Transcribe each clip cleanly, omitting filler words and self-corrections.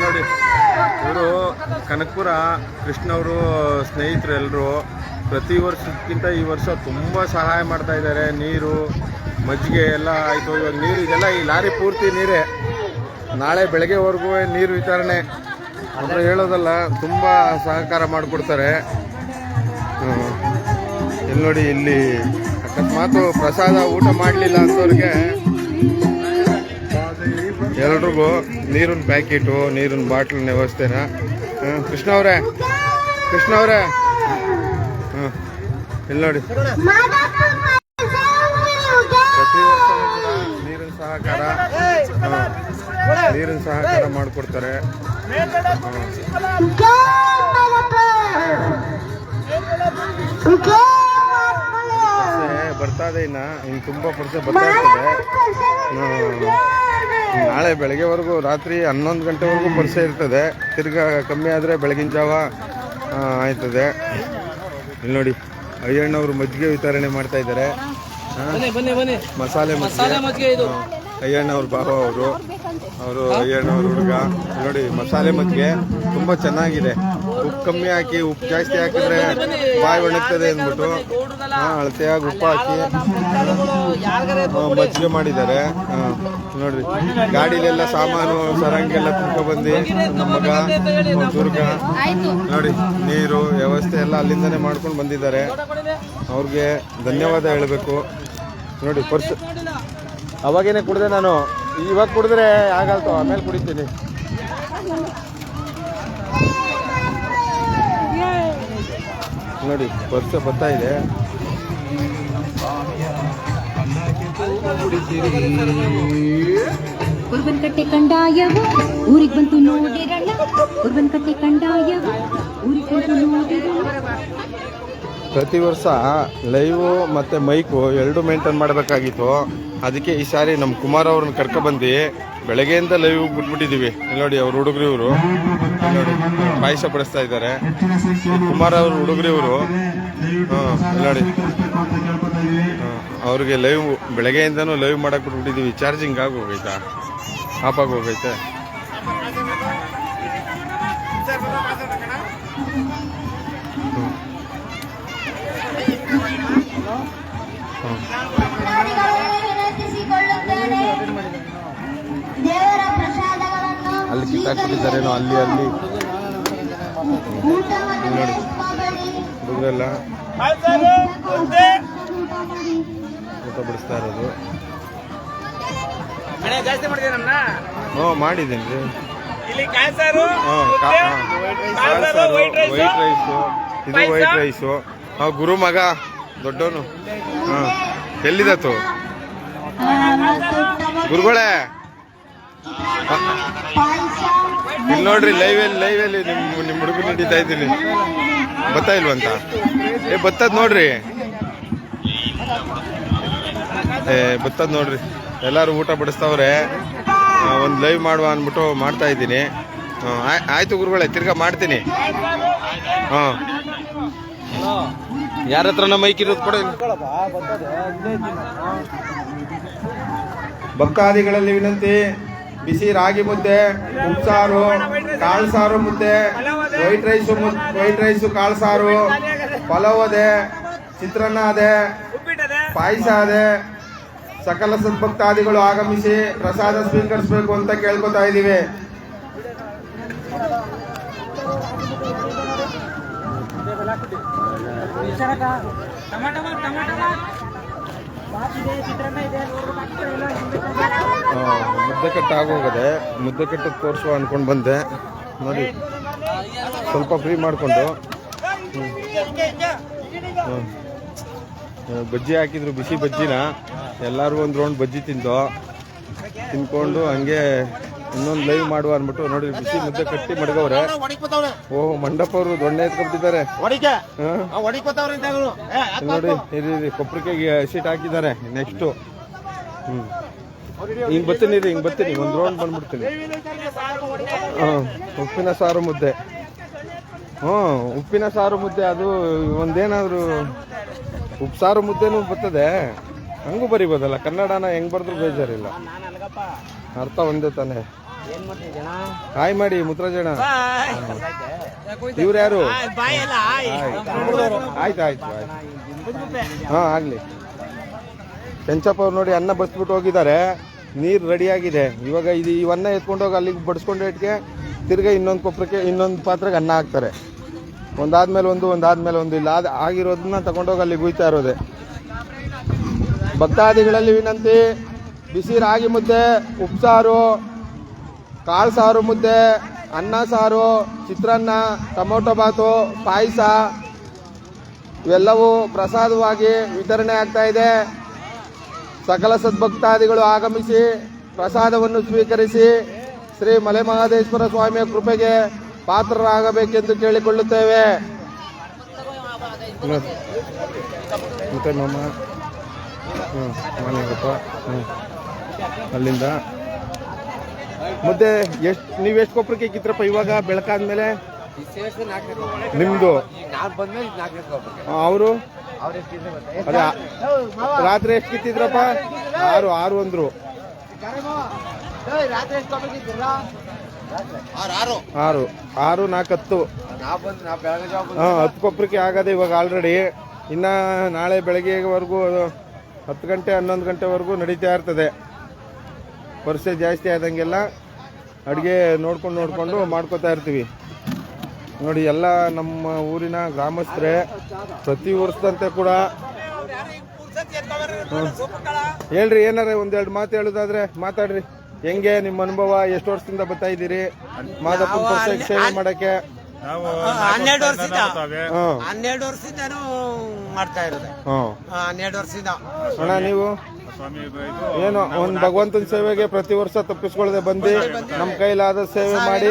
ನೋಡಿ ಇವರು ಕನಕಪುರ ಕೃಷ್ಣವರು ಸ್ನೇಹಿತರು ಎಲ್ಲರೂ ಪ್ರತಿ ವರ್ಷಕ್ಕಿಂತ ಈ ವರ್ಷ ತುಂಬ ಸಹಾಯ ಮಾಡ್ತಾ ಇದ್ದಾರೆ. ನೀರು ಮಜ್ಜಿಗೆ ಎಲ್ಲ ಆಯಿತು. ಇವಾಗ ನೀರು ಇದೆಲ್ಲ ಈ ಲಾರಿ ಪೂರ್ತಿ ನೀರೇ. ನಾಳೆ ಬೆಳಗ್ಗೆವರೆಗೂ ನೀರು ವಿತರಣೆ ಅಂತ ಹೇಳೋದಲ್ಲ, ತುಂಬ ಸಹಕಾರ ಮಾಡಿಕೊಡ್ತಾರೆ. ಇಲ್ಲಿ ನೋಡಿ, ಇಲ್ಲಿ ಅಕಸ್ಮಾತು ಪ್ರಸಾದ ಊಟ ಮಾಡಲಿಲ್ಲ ಅಂಥವ್ರಿಗೆ ಎಲ್ರಿಗೂ ನೀರಿನ ಪ್ಯಾಕೆಟು, ನೀರಿನ ಬಾಟ್ಲಿನ ವ್ಯವಸ್ಥೆನ ಕೃಷ್ಣ ಅವರೇ ಇಲ್ಲಿ ನೋಡಿ, ಪ್ರತಿ ವರ್ಷ ನೀರಿನ ಸಹಕಾರ ಮಾಡಿಕೊಡ್ತಾರೆ. ಬರ್ತಾ ಇದೆ, ಇನ್ನು ತುಂಬ ಪರ್ಸೆ ಬರ್ತಾ ಇರ್ತದೆ. ನಾಳೆ ಬೆಳಗ್ಗೆವರೆಗೂ ರಾತ್ರಿ 11 ಗಂಟೆವರೆಗೂ ಪರ್ಸೆ ಇರ್ತದೆ. ತಿರ್ಗಾ ಕಮ್ಮಿ ಆದರೆ ಬೆಳಗಿನ ಜಾವ ಆಯ್ತದೆ. ಇಲ್ಲಿ ನೋಡಿ, ಅಯ್ಯಣ್ಣವರು ಮಜ್ಜಿಗೆ ವಿತರಣೆ ಮಾಡ್ತಾ ಇದ್ದಾರೆ. ಮಸಾಲೆ ಮಜ್ಜಿಗೆ ಅಯ್ಯಣ್ಣವ್ರ ಬಾಬಾ ಅವರು ಅಯ್ಯಣ್ಣವ್ರ ಹುಡುಗ. ನೋಡಿ, ಮಸಾಲೆ ಮಜ್ಜಿಗೆ ತುಂಬ ಚೆನ್ನಾಗಿದೆ. ಉಪ್ಪು ಕಮ್ಮಿ ಹಾಕಿ, ಉಪ್ಪು ಜಾಸ್ತಿ ಹಾಕಿದ್ರೆ ಬಾಯಿ ಒಣಗ್ತದೆ ಅಂದ್ಬಿಟ್ಟು ಅಳತೆಯಾಗಿ ಉಪ್ಪು ಹಾಕಿ ಮಜ್ಜಿಗೆ ಮಾಡಿದ್ದಾರೆ. ನೋಡ್ರಿ, ಗಾಡಿಲೆಲ್ಲ ಸಾಮಾನು ಸರಂಗೆಲ್ಲ ತುಂಬ್ಕೊಬಂದು ನಮ್ಮ ಮಗ ದುರ್ಗ ನೋಡಿ ನೀರು ವ್ಯವಸ್ಥೆ ಎಲ್ಲ ಅಲ್ಲಿಂದನೇ ಮಾಡ್ಕೊಂಡು ಬಂದಿದ್ದಾರೆ. ಅವ್ರಿಗೆ ಧನ್ಯವಾದ ಹೇಳಬೇಕು. ನೋಡಿ, ಪರ್ಸ್ ಅವಾಗೇನೆ ಕುಡಿದೆ ನಾನು, ಇವಾಗ ಕುಡಿದ್ರೆ ಆಗಲ್ತು, ಆಮೇಲೆ ಕುಡಿತೀನಿ. ನೋಡಿ, ಪರ್ಸ್ ಬರ್ತಾ ಇದೆ. ಕಟ್ಟೆ ಕಂಡಾಯವು ಊರಿಗೆ ಬಂತು ನೋಡಿರಣ್ಣ, ಕಟ್ಟೆ ಕಂಡಾಯವು ಊರಿಗೆ ಬಂತು ನೋಡಿರಣ್ಣ. ಪ್ರತಿ ವರ್ಷ ಲೈವು ಮತ್ತು ಮೈಕು ಎರಡು ಮೇಂಟೈನ್ ಮಾಡಬೇಕಾಗಿತ್ತು. ಅದಕ್ಕೆ ಈ ಸಾರಿ ನಮ್ಮ ಕುಮಾರ್ ಅವ್ರನ್ನ ಕರ್ಕೊಬಂದು ಬೆಳಗ್ಗೆಯಿಂದ ಲೈವ್ ಬಿಟ್ಬಿಟ್ಟಿದ್ದೀವಿ. ನೋಡಿ, ಅವ್ರ ಹುಡುಗರು ಇವರು ನೋಡಿ ಪಾಯಸ ಬಡಿಸ್ತಾ ಇದ್ದಾರೆ. ಕುಮಾರ್ ಅವ್ರ ಹುಡುಗರು ಇವರು ನೋಡಿ, ಅವ್ರಿಗೆ ಲೈವ್ ಬೆಳಗ್ಗೆಯಿಂದನೂ ಲೈವ್ ಮಾಡಕ್ಕೆ ಬಿಟ್ಬಿಟ್ಟಿದ್ದೀವಿ. ಚಾರ್ಜಿಂಗ್ ಆಗಿ ಹೋಗೈತಾ, ಆಫ್ ಆಗಿ ಹೋಗೈತೆ. ಅಲ್ಲಿ ಕಿತ್ತಾಕ್ಬಿಟ್ಟಿದ್ದಾರೇನೋ, ಅಲ್ಲಿ ನೋಡಿ ಹುಡುಗರೆಲ್ಲ ಊಟ ಬಿಡಿಸ್ತಾ ಇರೋದು. ಹ್ಞೂ, ಮಾಡಿದ್ದೀನಿ ರೀ. ವೈಟ್ ರೈಸು, ಇದು ವೈಟ್ ರೈಸು. ಗುರು ಮಗ ದೊಡ್ಡವನು. ಎಲ್ಲಿದತ್ತು ಗುರುಗಳೇ? ಇಲ್ಲಿ ನೋಡ್ರಿ, ಲೈವಲ್ಲಿ ನಿಮ್ಮ ಹುಡುಗ ನಡೀತಾ ಇದ್ದೀನಿ. ಬತ್ತಾ ಇಲ್ವಂತ? ಬತ್ತದ್ ನೋಡ್ರಿ, ಬತ್ತದ್ ನೋಡ್ರಿ. ಎಲ್ಲರೂ ಊಟ ಬಡಿಸ್ತಾವ್ರೆ. ಒಂದು ಲೈವ್ ಮಾಡುವ ಅಂದ್ಬಿಟ್ಟು ಮಾಡ್ತಾ ಇದ್ದೀನಿ. ಆಯ್ತು ಗುರುಗಳೇ, ತಿರ್ಗಾ ಮಾಡ್ತೀನಿ. ಯಾರ ಹತ್ರನ ಮೈಕ್ ಇರೋದು ಕೊಡ. ಭಕ್ತಾದಿಗಳಲ್ಲಿ ವಿನಂತಿ, ಬಿಸಿ ರಾಗಿ ಮುದ್ದೆ, ಉಪ್ಸಾರು, ಕಾಳು ಸಾರು ಮುದ್ದೆ, ವೈಟ್ ರೈಸು ಕಾಳು ಸಾರು, ಪಲಾವ್ ಅದೆ, ಚಿತ್ರಾನ್ನ ಅದೆ, ಪಾಯಸ ಅದೆ. ಸಕಲ ಸದ್ಭಕ್ತಾದಿಗಳು ಆಗಮಿಸಿ ಪ್ರಸಾದ ಸ್ವೀಕರಿಸಬೇಕು ಅಂತ ಕೇಳ್ಕೊತಾ ಇದ್ದೀವಿ. ಮುದ್ದೆ ಕಟ್ಟು ಆಗೋಗದೆ, ಮುದ್ದೆ ಕಟ್ಟು ತೋರಿಸುವ ಅನ್ಕೊಂಡು ಬಂದೆ. ನೋಡಿ, ಸ್ವಲ್ಪ ಫ್ರೀ ಮಾಡಿಕೊಂಡು ಬಜ್ಜಿ ಹಾಕಿದ್ರು, ಬಿಸಿ ಬಜ್ಜಿನ. ಎಲ್ಲರೂ ಒಂದು ರೌಂಡ್ ಬಜ್ಜಿ ತಿನ್ಕೊಂಡು ಹಂಗೆ ಇನ್ನೊಂದು ಲೈವ್ ಮಾಡುವ ಅಂದ್ಬಿಟ್ಟು ನೋಡಿ ಬಿಸಿ ಮುದ್ದೆ ಕಟ್ಟಿ ಮಡಗವ್ರೆ. ಓಹ್, ಮಂಡಪ ಅವರು ದೊಣ್ಣೆ ಎತ್ಕೊಬಿಟ್ಟಿದ್ದಾರೆ ನೋಡಿ. ಇದು ಕೊಪ್ಪರಿಕೆಗೆ ಸೀಟ್ ಹಾಕಿದ್ದಾರೆ. ನೆಕ್ಸ್ಟು ಹಿಂಗೆ ಬರ್ತೀನಿ, ಒಂದು ರೌಂಡ್ ಬಂದ್ಬಿಡ್ತೀನಿ. ಉಪ್ಪಿನ ಸಾರು ಮುದ್ದೆ. ಉಪ್ಪಿನ ಸಾರು ಮುದ್ದೆ. ಅದು ಒಂದೇನಾದ್ರು ಉಪ್ಸಾರು ಮುದ್ದೆನೂ ಬರ್ತದೆ, ಹಂಗೂ ಬರಿಬೋದಲ್ಲ. ಕನ್ನಡನ ಹೆಂಗ್ ಬರೆದ್ರು ಬೇಜಾರಿಲ್ಲ, ಅರ್ಥ ಒಂದೇ ತಾನೆ. ಹಾಯ್ ಮಾಡಿ ಮುತ್ತರಾಜಣ್ಣ. ಇವ್ರು ಯಾರು? ಆಯ್ತು ಆಯ್ತು ಆಯ್ತು. ಹಾಂ ಆಗಲಿ. ಕೆಂಚಪ್ಪ ಅವ್ರು ನೋಡಿ ಅನ್ನ ಬಸ್ಬಿಟ್ಟು ಹೋಗಿದ್ದಾರೆ. ನೀರು ರೆಡಿಯಾಗಿದೆ. ಇವಾಗ ಇವನ್ನ ಎತ್ಕೊಂಡೋಗಿ ಅಲ್ಲಿಗೆ ಬಡಿಸ್ಕೊಂಡು ಇಟ್ಗೆ ತಿರ್ಗಾ ಇನ್ನೊಂದು ಕೊಪ್ಪರಕ್ಕೆ ಇನ್ನೊಂದು ಪಾತ್ರೆಗೆ ಅನ್ನ ಹಾಕ್ತಾರೆ. ಒಂದಾದ್ಮೇಲೆ ಒಂದು ಇಲ್ಲ ಆಗಿರೋದನ್ನ ತಗೊಂಡೋಗಿ ಅಲ್ಲಿ ಗುಯ್ತಾ ಇರೋದೆ. ಭಕ್ತಾದಿಗಳಲ್ಲಿ ವಿನಂತಿ, ಬಿಸಿ ರಾಗಿ ಮುದ್ದೆ, ಉಪ್ಸಾರು, ಕಾಳು ಸಾರು ಮುದ್ದೆ, ಅನ್ನ ಸಾರು, ಚಿತ್ರಾನ್ನ, ಟೊಮೊಟೊ ಬಾತು, ಪಾಯಸ ಇವೆಲ್ಲವೂ ಪ್ರಸಾದವಾಗಿ ವಿತರಣೆ ಆಗ್ತಾ ಇದೆ. ಸಕಲ ಸದ್ಭಕ್ತಾದಿಗಳು ಆಗಮಿಸಿ ಪ್ರಸಾದವನ್ನು ಸ್ವೀಕರಿಸಿ ಶ್ರೀ ಮಲೆಮಹದೇಶ್ವರ ಸ್ವಾಮಿಯ ಕೃಪೆಗೆ ಪಾತ್ರರಾಗಬೇಕೆಂದು ಕೇಳಿಕೊಳ್ಳುತ್ತೇವೆ. ಮತ್ತೆ ಮಾಮ ಮನೆಗಪ್ಪ ಅಲ್ಲಿಂದ ಮುದ್ದೆ ನೀವೆಷ್ಟು ಕೊಪ್ಪರಕ್ಕೆ ಕಿತ್ರಪ್ಪ ಇವಾಗ ಬೆಳಕಾದ್ಮೇಲೆ? ನಿಮ್ದು ಅವರು ಅದೇ ರಾತ್ರಿ ಎಷ್ಟು ಕಿತ್ತಿದ್ರಪ್ಪ? 6 ಅಂದ್ರು. 6 4 10 ಕೊಪ್ಪರಕ್ಕೆ ಆಗದೆ ಇವಾಗ ಆಲ್ರೆಡಿ. ಇನ್ನ ನಾಳೆ ಬೆಳಗ್ಗೆವರೆಗೂ 10 ಗಂಟೆ 11 ಗಂಟೆವರೆಗೂ ನಡೀತಾ ಇರ್ತದೆ. ವರ್ಷೆ ಜಾಸ್ತಿ ಆದಂಗೆಲ್ಲ ಅಡುಗೆ ನೋಡ್ಕೊಂಡು ಮಾಡ್ಕೋತಾ ಇರ್ತೀವಿ. ನೋಡಿ ಎಲ್ಲ ನಮ್ಮ ಊರಿನ ಗ್ರಾಮಸ್ಥರೇ ಪ್ರತಿ ವರ್ಷದಂತೆ ಕೂಡ ಹೇಳ್ರಿ, ಏನಾರ ಒಂದೆರಡು ಮಾತು ಹೇಳೋದಾದ್ರೆ ಮಾತಾಡ್ರಿ. ಹೆಂಗೆ ನಿಮ್ಮ ಅನುಭವ? ಎಷ್ಟು ವರ್ಷದಿಂದ ಬರ್ತಾ ಇದ್ದೀರಿ ಮಾದಪ್ಪನ ಪರಿಸರ ಸೇವೆ ಮಾಡಕ್ಕೆ? 12 ವರ್ಷದಿಂದ ಮಾಡ್ತಾ ಇರೋದು. 12 ವರ್ಷದಿಂದ. ಅಣ್ಣ ನೀವು ಏನು ಒಂದು ಭಗವಂತನ ಸೇವೆಗೆ ಪ್ರತಿ ವರ್ಷ ತಪ್ಪಿಸ್ಕೊಳ್ಳದೆ ಬಂದು ನಮ್ಮ ಕೈಲಾದ ಸೇವೆ ಮಾಡಿ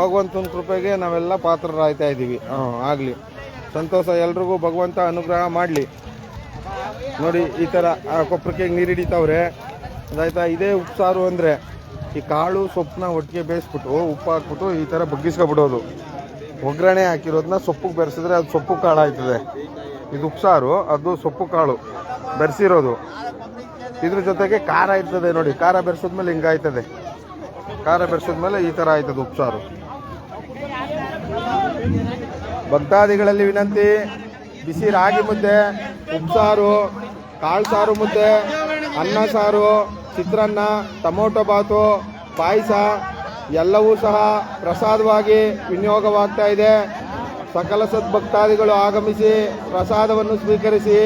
ಭಗವಂತನ ಕೃಪೆಗೆ ನಾವೆಲ್ಲ ಪಾತ್ರರಾಗ್ತಾ ಇದ್ದೀವಿ. ಆಗ್ಲಿ ಸಂತೋಷ. ಎಲ್ರಿಗೂ ಭಗವಂತ ಅನುಗ್ರಹ ಮಾಡಲಿ. ನೋಡಿ ಈ ಥರ ಕೊಪ್ಪರಕ್ಕೆ ನೀರು ಹಿಡಿತಾವ್ರೆ. ಅದಾಯ್ತಾ? ಇದೇ ಉಪ್ಸಾರು ಅಂದರೆ ಈ ಕಾಳು ಸೊಪ್ಪನ್ನ ಒಟ್ಟಿಗೆ ಬೇಯಿಸ್ಬಿಟ್ಟು ಉಪ್ಪು ಹಾಕ್ಬಿಟ್ಟು ಈ ಥರ ಬಗ್ಗಿಸ್ಕೊಬಿಡೋದು. ಒಗ್ಗರಣೆ ಹಾಕಿರೋದನ್ನ ಸೊಪ್ಪಿಗೆ ಬೆರೆಸಿದ್ರೆ ಅದು ಸೊಪ್ಪು ಕಾಳು ಆಯ್ತದೆ. ಇದು ಉಪ್ಸಾರು, ಅದು ಸೊಪ್ಪು ಕಾಳು ಬೆರೆಸಿರೋದು. ಇದ್ರ ಜೊತೆಗೆ ಖಾರ ಇರ್ತದೆ ನೋಡಿ. ಖಾರ ಬೆರೆಸಿದ್ಮೇಲೆ ಹಿಂಗಾಯ್ತದೆ. ಖಾರ ಬೆರೆಸಿದ್ಮೇಲೆ ಈ ಥರ ಆಯ್ತದೆ ಉಪ್ಸಾರು. ಭಕ್ತಾದಿಗಳಲ್ಲಿ ವಿನಂತಿ, ಬಿಸಿ ರಾಗಿ ಮುದ್ದೆ, ಉಪ್ಸಾರು, ಕಾಳು ಸಾರು ಮುದ್ದೆ, ಅನ್ನ ಸಾರು, ಚಿತ್ರಾನ್ನ, ಟೊಮೊಟೊ ಬಾತು, ಪಾಯಸ ಎಲ್ಲವೂ ಸಹ ಪ್ರಸಾದವಾಗಿ ವಿನಿಯೋಗವಾಗ್ತಾ ಇದೆ. ಸಕಲ ಸದ್ಭಕ್ತಾದಿಗಳು ಆಗಮಿಸಿ ಪ್ರಸಾದವನ್ನು ಸ್ವೀಕರಿಸಿ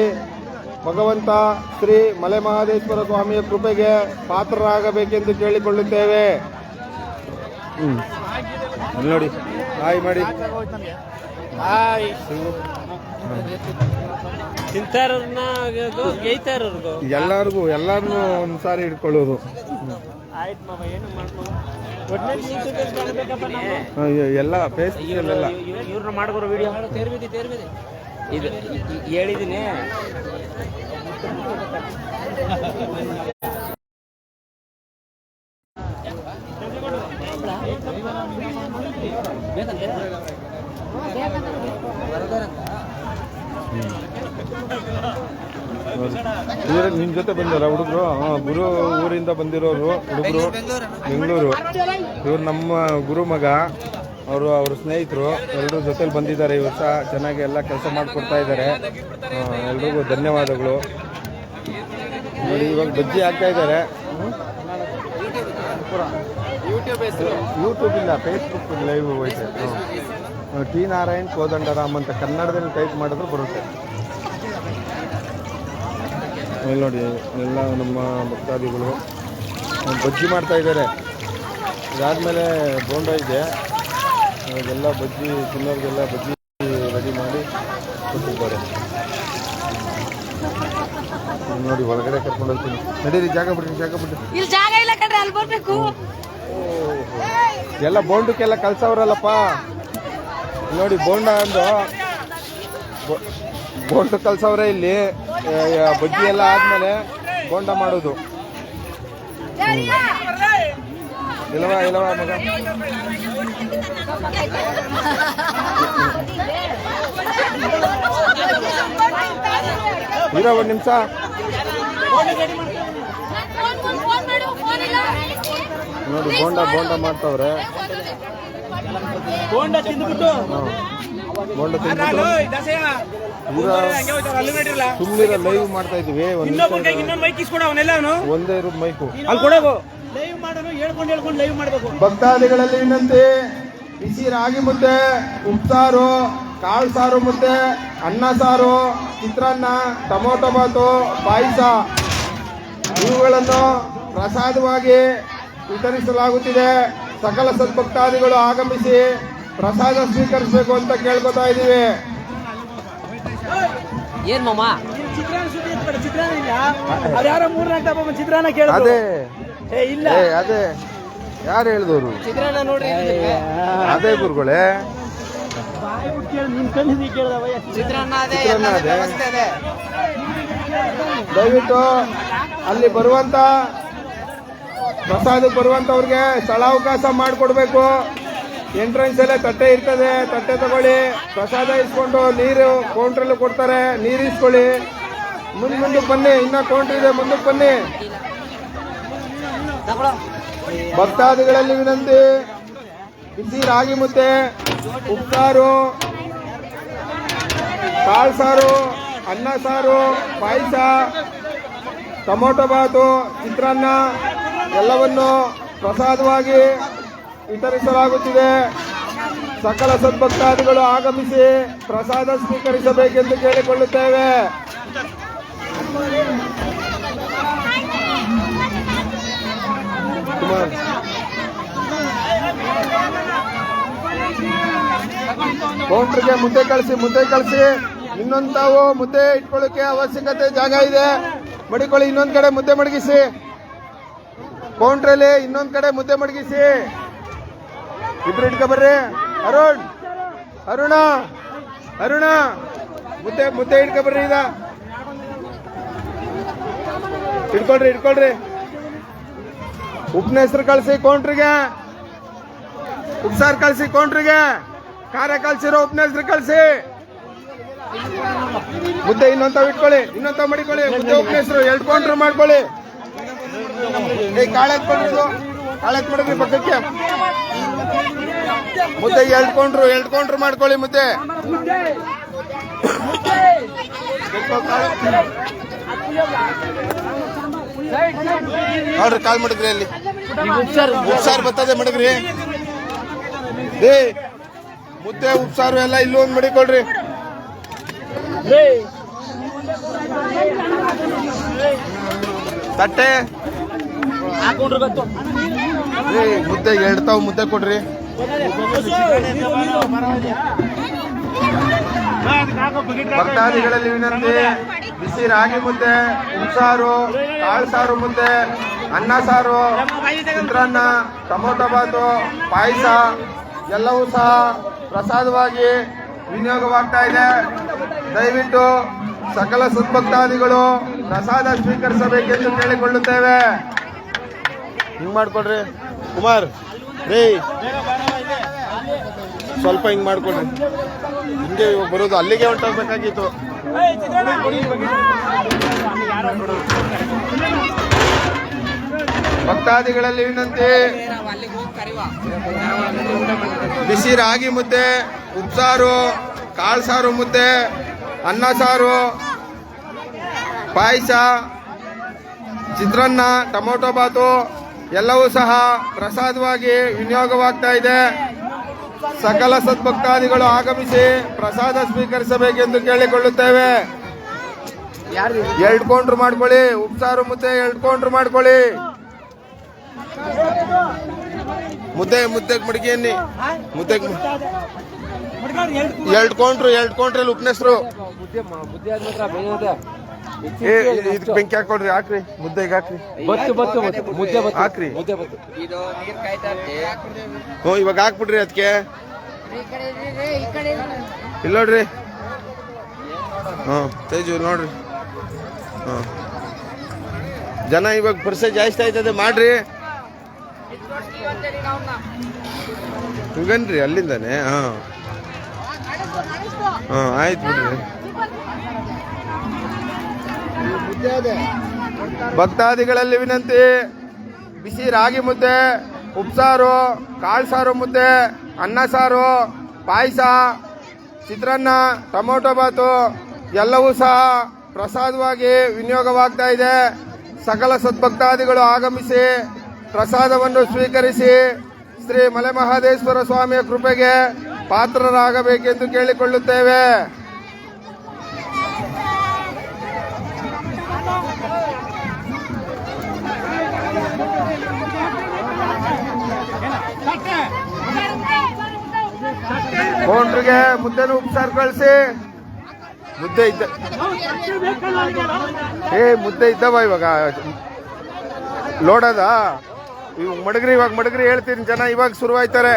ಭಗವಂತ ಶ್ರೀ ಮಲೆಮಹದೇಶ್ವರ ಸ್ವಾಮಿಯ ಕೃಪೆಗೆ ಪಾತ್ರರಾಗಬೇಕೆಂದು ಕೇಳಿಕೊಳ್ಳುತ್ತೇವೆ. ನೋಡಿ ಹಾಯ್ ಮಾಡಿ. ಎಲ್ಲಾರ್ಗೂ ಒಂದ್ಸಾರಿ ಹಿಡ್ಕೊಳ್ಳೋದು. ಎಲ್ಲ ಫೇಸ್ ಎಲ್ಲ ಇವ್ರನ್ನ ಮಾಡ್ಕೊರೋ ವಿಡಿಯೋ ಇದು ಹೇಳಿದ್ದೀನಿ. ನಿಮ್ ಜೊತೆ ಬಂದವರ ಹುಡುಗರು? ಗುರು ಊರಿಂದ ಬಂದಿರೋರು ಹುಡುಗರು, ಬೆಂಗಳೂರು. ಇವ್ರು ನಮ್ಮ ಗುರು ಮಗ, ಅವ್ರ ಸ್ನೇಹಿತರು ಎಲ್ಲರೂ ಜೊತೆಲಿ ಬಂದಿದ್ದಾರೆ. ಈ ವರ್ಷ ಚೆನ್ನಾಗಿ ಎಲ್ಲ ಕೆಲಸ ಮಾಡಿಕೊಡ್ತಾ ಇದ್ದಾರೆ. ಎಲ್ರಿಗೂ ಧನ್ಯವಾದಗಳು. ನೋಡಿ ಇವಾಗ ಬಜ್ಜಿ ಹಾಕ್ತಾ ಇದ್ದಾರೆ. ಯೂಟ್ಯೂಬ್ ಇಲ್ಲ, ಫೇಸ್ಬುಕ್ ಲೈವ್ ಹೋಯ್ತು. ಟಿ ನಾರಾಯಣ್ ಕೋದಂಡರಾಮ್ ಅಂತ ಕನ್ನಡದಲ್ಲಿ ಟೈಪ್ ಮಾಡಿದ್ರೆ ಬರುತ್ತೆ. ಇಲ್ಲಿ ನೋಡಿ ಎಲ್ಲ ನಮ್ಮ ಭಕ್ತಾದಿಗಳು ಬಜ್ಜಿ ಮಾಡ್ತಾ ಇದ್ದಾರೆ. ಇದಾದಮೇಲೆ ಬೋಂಡ ಇದೆ. ಅದೆಲ್ಲ ಬಜ್ಜಿ ತಿನ್ನೋರಿಗೆಲ್ಲ ಬಜ್ಜಿ ರೆಡಿ ಮಾಡಿ ಕೊಟ್ಟಿದ್ದಾರೆ. ನೋಡಿ ಒಳಗಡೆ ಕರ್ಕೊಂಡು ಹೋಗ್ತೀನಿ. ನಡೀರಿ, ಜಾಗ ಬಿಡ್ರಿ. ಇಲ್ಲಿ ಜಾಗ ಇಲ್ಲ ಕಣ್ರಿ, ಅಲ್ಲಿ ಬರ್ಬೇಕು. ಎಲ್ಲ ಬೋಂಡಕ್ಕೆಲ್ಲ ಕಲ್ಸವ್ರಲ್ಲಪ್ಪ. ನೋಡಿ ಬೋಂಡ ಬೋಂಡ ಕಲ್ಸವ್ರೆ ಇಲ್ಲಿ. ಬಜ್ಜಿ ಎಲ್ಲ ಆದ್ಮೇಲೆ ಬೋಂಡ ಮಾಡೋದು. ಇಲ್ಲವಾ ಮಗ? ಇರೋ ಒಂದು ನಿಮಿಷ. ನೋಡಿ ಬೋಂಡ ಮಾಡ್ತಾವ್ರೆ. ಬೋಂಡ ತಿಂದ್ಬಿಟ್ಟು ಬೋಂಡ ತಿಂದ್ಬಿಟ್ಟು ಸುಮ್ಮನೆ ಲೈವ್ ಮಾಡ್ತಾ ಇದೀವಿ. ಒಂದೇ ರೂಮ್ ಮೈಕು ಅಲ್ಲಿ ಕೊಡೋದು ಲೈವ್ ಮಾಡೋನು ಹೇಳ್ಕೊಂಡು ಲೈವ್ ಮಾಡಬೇಕು. ಭಕ್ತಾದಿಗಳಲ್ಲಿ ವಿನಂತಿ, ಬಿಸಿ ರಾಗಿ ಮುದ್ದೆ, ಉಪ್ಸಾರು, ಕಾಳು ಸಾರು ಮುದ್ದೆ, ಅನ್ನ ಸಾರು, ಚಿತ್ರಾನ್ನ, ಟೊಮೊಟೊ ಬಾತು, ಪಾಯಸ ಇವುಗಳನ್ನು ಪ್ರಸಾದವಾಗಿ ವಿತರಿಸಲಾಗುತ್ತಿದೆ. ಸಕಲ ಸದ್ಭಕ್ತಾದಿಗಳು ಆಗಮಿಸಿ ಪ್ರಸಾದ ಸ್ವೀಕರಿಸಬೇಕು ಅಂತ ಕೇಳ್ಕೊತಾ ಇದ್ದೀವಿ. ಏನ್ ಮಾಮ ಚಿತ್ರಾನ್ನ ಇಲ್ಲ, ಅವ್ರು ಯಾರೋ 4-4 ಡಬ್ಬ ಚಿತ್ರಾನ್ನ ಕೇಳಿದ್ರು. ಅದೇ ಇಲ್ಲ ಅದೇ ಯಾರು ಹೇಳಿದವರು? ಚಿತ್ರಾನ್ನ ನೋಡ್ರಿ, ಅದೇ ಗುರುಗಳೇ, ಚಿತ್ರಾನ್ನ ಅದೇ, ಚಿತ್ರಾನ್ನ ಅದೇ. ವ್ಯವಸ್ಥೆ ಅದೇ. ದಯವಿಟ್ಟು ಅಲ್ಲಿ ಬರುವಂತ ಪ್ರಸಾದಕ್ಕೆ ಬರುವಂತವ್ರಿಗೆ ಸ್ಥಳಾವಕಾಶ ಮಾಡಿಕೊಡ್ಬೇಕು. ಎಂಟ್ರೆನ್ಸ್ ಅಲ್ಲೇ ತಟ್ಟೆ ಇರ್ತದೆ, ತಟ್ಟೆ ತಗೊಳ್ಳಿ, ಪ್ರಸಾದ ಇಸ್ಕೊಂಡು ನೀರು ಕೌಂಟ್ರಲ್ಲಿ ಕೊಡ್ತಾರೆ, ನೀರು ಇಸ್ಕೊಳ್ಳಿ. ಮುಂದಕ್ಕೆ ಬನ್ನಿ, ಇನ್ನ ಕೌಂಟ್ರ್ ಇದೆ, ಮುಂದಕ್ಕೆ ಬನ್ನಿ. ಭಕ್ತಾದಿಗಳಲ್ಲಿ ವಿನಂತಿ, ಬಿಸಿ ರಾಗಿ ಮುದ್ದೆ, ಉಪ್ಸಾರು, ಕಾಳು ಸಾರು, ಅನ್ನ ಸಾರು, ಪಾಯಸ, ಟೊಮೊಟೊ ಬಾತು, ಚಿತ್ರಾನ್ನ ಎಲ್ಲವನ್ನು ಪ್ರಸಾದವಾಗಿ ವಿತರಿಸಲಾಗುತ್ತಿದೆ. ಸಕಲ ಸದ್ಭಕ್ತಾದಿಗಳು ಆಗಮಿಸಿ ಪ್ರಸಾದ ಸ್ವೀಕರಿಸಬೇಕೆಂದು ಕೇಳಿಕೊಳ್ಳುತ್ತೇವೆ. ಕೌಂಟ್ರಿಗೆ ಮುದ್ದೆ ಕಳಿಸಿ. ಇನ್ನೊಂದು ತಾವು ಮುದ್ದೆ ಇಟ್ಕೊಳ್ಳೋಕೆ ಅವಶ್ಯಕತೆ ಜಾಗ ಇದೆ, ಮಡಿಕೊಳ್ಳಿ. ಇನ್ನೊಂದ್ ಕಡೆ ಮುದ್ದೆ ಮಡಗಿಸಿ, ಕೌಂಟ್ರಲ್ಲಿ ಇನ್ನೊಂದ್ ಕಡೆ ಮುದ್ದೆ ಮಡಗಿಸಿ. ಇಬ್ರು ಇಟ್ಕೊ ಬರ್ರಿ. ಅರುಣ ಮುದ್ದೆ ಇಟ್ಕೊ ಬರ್ರಿ. ಈಗ ಇಟ್ಕೊಳ್ರಿ. ಉಪ್ಪಿನ ಹೆಸರು ಕಳಿಸಿ ಕೌಂಟ್ರಿಗೆ, ಉಪ್ಸಾರು ಕಳಿಸಿ ಕೌಂಟ್ರಿಗೆ, ಖಾರ ಕಳ್ಸಿರೋ ಉಪ್ಪಿನ ಹೆಸರು ಕಳಿಸಿ. ಮುದ್ದೆ ಇನ್ನೊಂತಾವ್ ಇಟ್ಕೊಳ್ಳಿ, ಇನ್ನೊಂತಾವ್ ಮಡಿಕೊಳ್ಳಿ. ಮುದ್ದೆ ಉಪ್ಪಿನ ಹೆಸರು 2 ಕೌಂಟ್ರ್ ಮಾಡ್ಕೊಳ್ಳಿ. ಕಾಳೆತ್ ಮಾಡಿದ್ರಿ ಪಕ್ಕಕ್ಕೆ. ಮುದ್ದೆ 2 ಕೌಂಟ್ರ್ ಮಾಡ್ಕೊಳ್ಳಿ. ಮುದ್ದೆ ನೋಡ್ರಿ, ಕಾಲ್ ಮಡಗ್ರಿ. ಅಲ್ಲಿ ಉಪ್ಸಾರು ಬರ್ತದೆ, ಮಡಗ್ರಿ. ಮುದ್ದೆ ಉಪ್ಸಾರು ಎಲ್ಲ ಇಲ್ಲೊಂದು ಮಡಿಕೊಳ್ರಿ. ತಟ್ಟೆ ಮುದ್ದೆ 2 ತಾವು ಮುದ್ದೆ ಕೊಡ್ರಿ. ಭಕ್ತಾದಿಗಳಲ್ಲಿ ವಿನಂತಿ, ಬಿಸಿ ರಾಗಿ ಮುದ್ದೆ, ಉಪ್ಸಾರು, ಕಾಳು ಸಾರು ಮುದ್ದೆ, ಅನ್ನ ಸಾರು, ಚಿತ್ರಾನ್ನ, ಟೊಮೊಟೊ ಬಾತು, ಪಾಯಸ ಎಲ್ಲವೂ ಸಹ ಪ್ರಸಾದವಾಗಿ ವಿನಿಯೋಗವಾಗ್ತಾ ಇದೆ. ದಯವಿಟ್ಟು ಸಕಲ ಸದ್ಭಕ್ತಾದಿಗಳು ಪ್ರಸಾದ ಸ್ವೀಕರಿಸಬೇಕೆಂದು ಕೇಳಿಕೊಳ್ಳುತ್ತೇವೆ. ಹಿಂಗ್ ಮಾಡ್ಕೊಡ್ರಿ ಕುಮಾರ್ ರೇ, ಸ್ವಲ್ಪ ಹಿಂಗ್ ಮಾಡ್ಕೊಡ್ರಿ. ಹಿಂಗೆ ಬರೋದು, ಅಲ್ಲಿಗೆ ಹೊಂಟೋಗ್ಬೇಕಾಗಿತ್ತು. ಭಕ್ತಾದಿಗಳಲ್ಲಿ ವಿನಂತಿ, ಬಿಸಿ ರಾಗಿ ಮುದ್ದೆ, ಉಪ್ಸಾರು, ಕಾಳು ಸಾರು ಮುದ್ದೆ, ಅನ್ನ ಸಾರು, ಪಾಯಸ, ಚಿತ್ರಾನ್ನ, ಟೊಮೊಟೊ ಬಾತು ಎಲ್ಲವೂ ಸಹ ಪ್ರಸಾದವಾಗಿ ವಿನಿಯೋಗವಾಗ್ತಾ ಇದೆ. ಸಕಲ ಸದ್ಭಕ್ತಾದಿಗಳು ಆಗಮಿಸಿ ಪ್ರಸಾದ ಸ್ವೀಕರಿಸಬೇಕೆಂದು ಕೇಳಿಕೊಳ್ಳುತ್ತೇವೆ. 2 ಕೌಂಟ್ರ್ ಮಾಡ್ಕೊಳ್ಳಿ. ಉಪ್ಸಾರು ಮುದ್ದೆ 2 ಕೌಂಟ್ರ್ ಮಾಡ್ಕೊಳ್ಳಿ. ಮುದ್ದೆಗೆ ಮಡಿಗೆ ಅನ್ನಿ. ಮುದ್ದೆಗೆ 2 ಕೌಂಟ್ರಲ್ಲಿ ಉಪ್ಪಿನ ಹೆಸರು. ಇದಕ್ಕೆ ಬೆಂಕಿ ಹಾಕೊಳ್ರಿ, ಹಾಕ್ರಿ. ಮುದ್ದೆಗೆ ಹಾಕ್ರಿ, ಮುದ್ದೆ ಹಾಕ್ರಿ. ಇವಾಗ ಹಾಕ್ಬಿಡ್ರಿ. ಅದಕ್ಕೆ ಇಲ್ಲ ನೋಡ್ರಿ. ತೇಜು ನೋಡ್ರಿ. ಜನ ಇವಾಗ ಪರಿಸೆ ಜಾಸ್ತಿ ಆಯ್ತದೆ, ಮಾಡ್ರಿ. ಹಂಗನ್ರಿ ಅಲ್ಲಿಂದಾನೆ. ಆಯ್ತು ಬಿಡ್ರಿ. ಭಕ್ತಾದಿಗಳಲ್ಲಿ ವಿನಂತಿ, ಬಿಸಿ ರಾಗಿ ಮುದ್ದೆ, ಉಪ್ಸಾರು, ಕಾಳು ಸಾರು ಮುದ್ದೆ, ಅನ್ನ ಸಾರು, ಪಾಯಸ, ಚಿತ್ರಾನ್ನ, ಟೊಮೊಟೊ ಬಾತು ಎಲ್ಲವೂ ಸಹ ಪ್ರಸಾದವಾಗಿ ವಿನಿಯೋಗವಾಗ್ತಾ ಇದೆ. ಸಕಲ ಸದ್ಭಕ್ತಾದಿಗಳು ಆಗಮಿಸಿ ಪ್ರಸಾದವನ್ನು ಸ್ವೀಕರಿಸಿ ಶ್ರೀ ಮಲೆಮಹದೇಶ್ವರ ಸ್ವಾಮಿಯ ಕೃಪೆಗೆ ಪಾತ್ರರಾಗಬೇಕೆಂದು ಕೇಳಿಕೊಳ್ಳುತ್ತೇವೆ. ಕೌಂಟ್ರಿಗೆ ಮುದ್ದೆನೂ ಉಪ್ಸಾರು ಕಳಿಸಿ. ಮುದ್ದೆ ಇದ್ದ ಮುದ್ದೆ ಇದ್ದವ ಇವಾಗ ಲೋಡದ ಇವಾಗ ಮಡಗ್ರಿ ಹೇಳ್ತೀನಿ. ಜನ ಇವಾಗ ಶುರುವಾಯ್ತಾರೆ.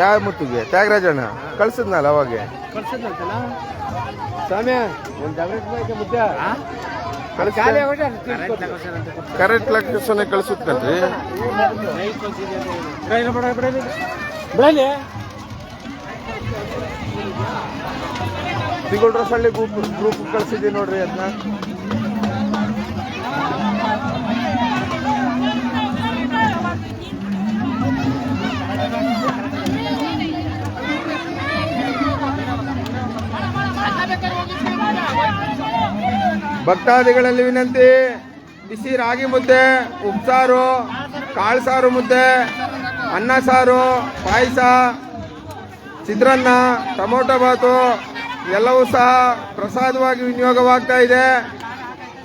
ಯಾವ ಮುತ್ತಿಗೆ ತ್ಯಾಗರಾಜಣ್ಣ ಕಳ್ಸಿದ್ನಲ್ಲ ಅವಾಗೆ ಸ್ವಾಮಿ ಕರೆಕ್ಟ್ ಲಕ್ಷಣೆ ಕಳ್ಸುತ್ತಲ್ರಿ. ತಿಗೋಳ್ರಸಳ್ಳಿ ಗ್ರೂಪ್ ಕಳ್ಸಿದ್ದೀವಿ ನೋಡ್ರಿ ಅದನ್ನ. ಭಕ್ತಾದಿಗಳಲ್ಲಿ ವಿನಂತಿ, ಬಿಸಿ ರಾಗಿ ಮುದ್ದೆ, ಉಪ್ಸಾರು, ಕಾಳು ಸಾರು ಮುದ್ದೆ, ಅನ್ನ ಸಾರು, ಪಾಯಸ, ಚಿತ್ರಾನ್ನ, ಟೊಮೊಟೊ ಬಾತು ಎಲ್ಲವೂ ಸಹ ಪ್ರಸಾದವಾಗಿ ವಿನಿಯೋಗವಾಗ್ತಾ ಇದೆ.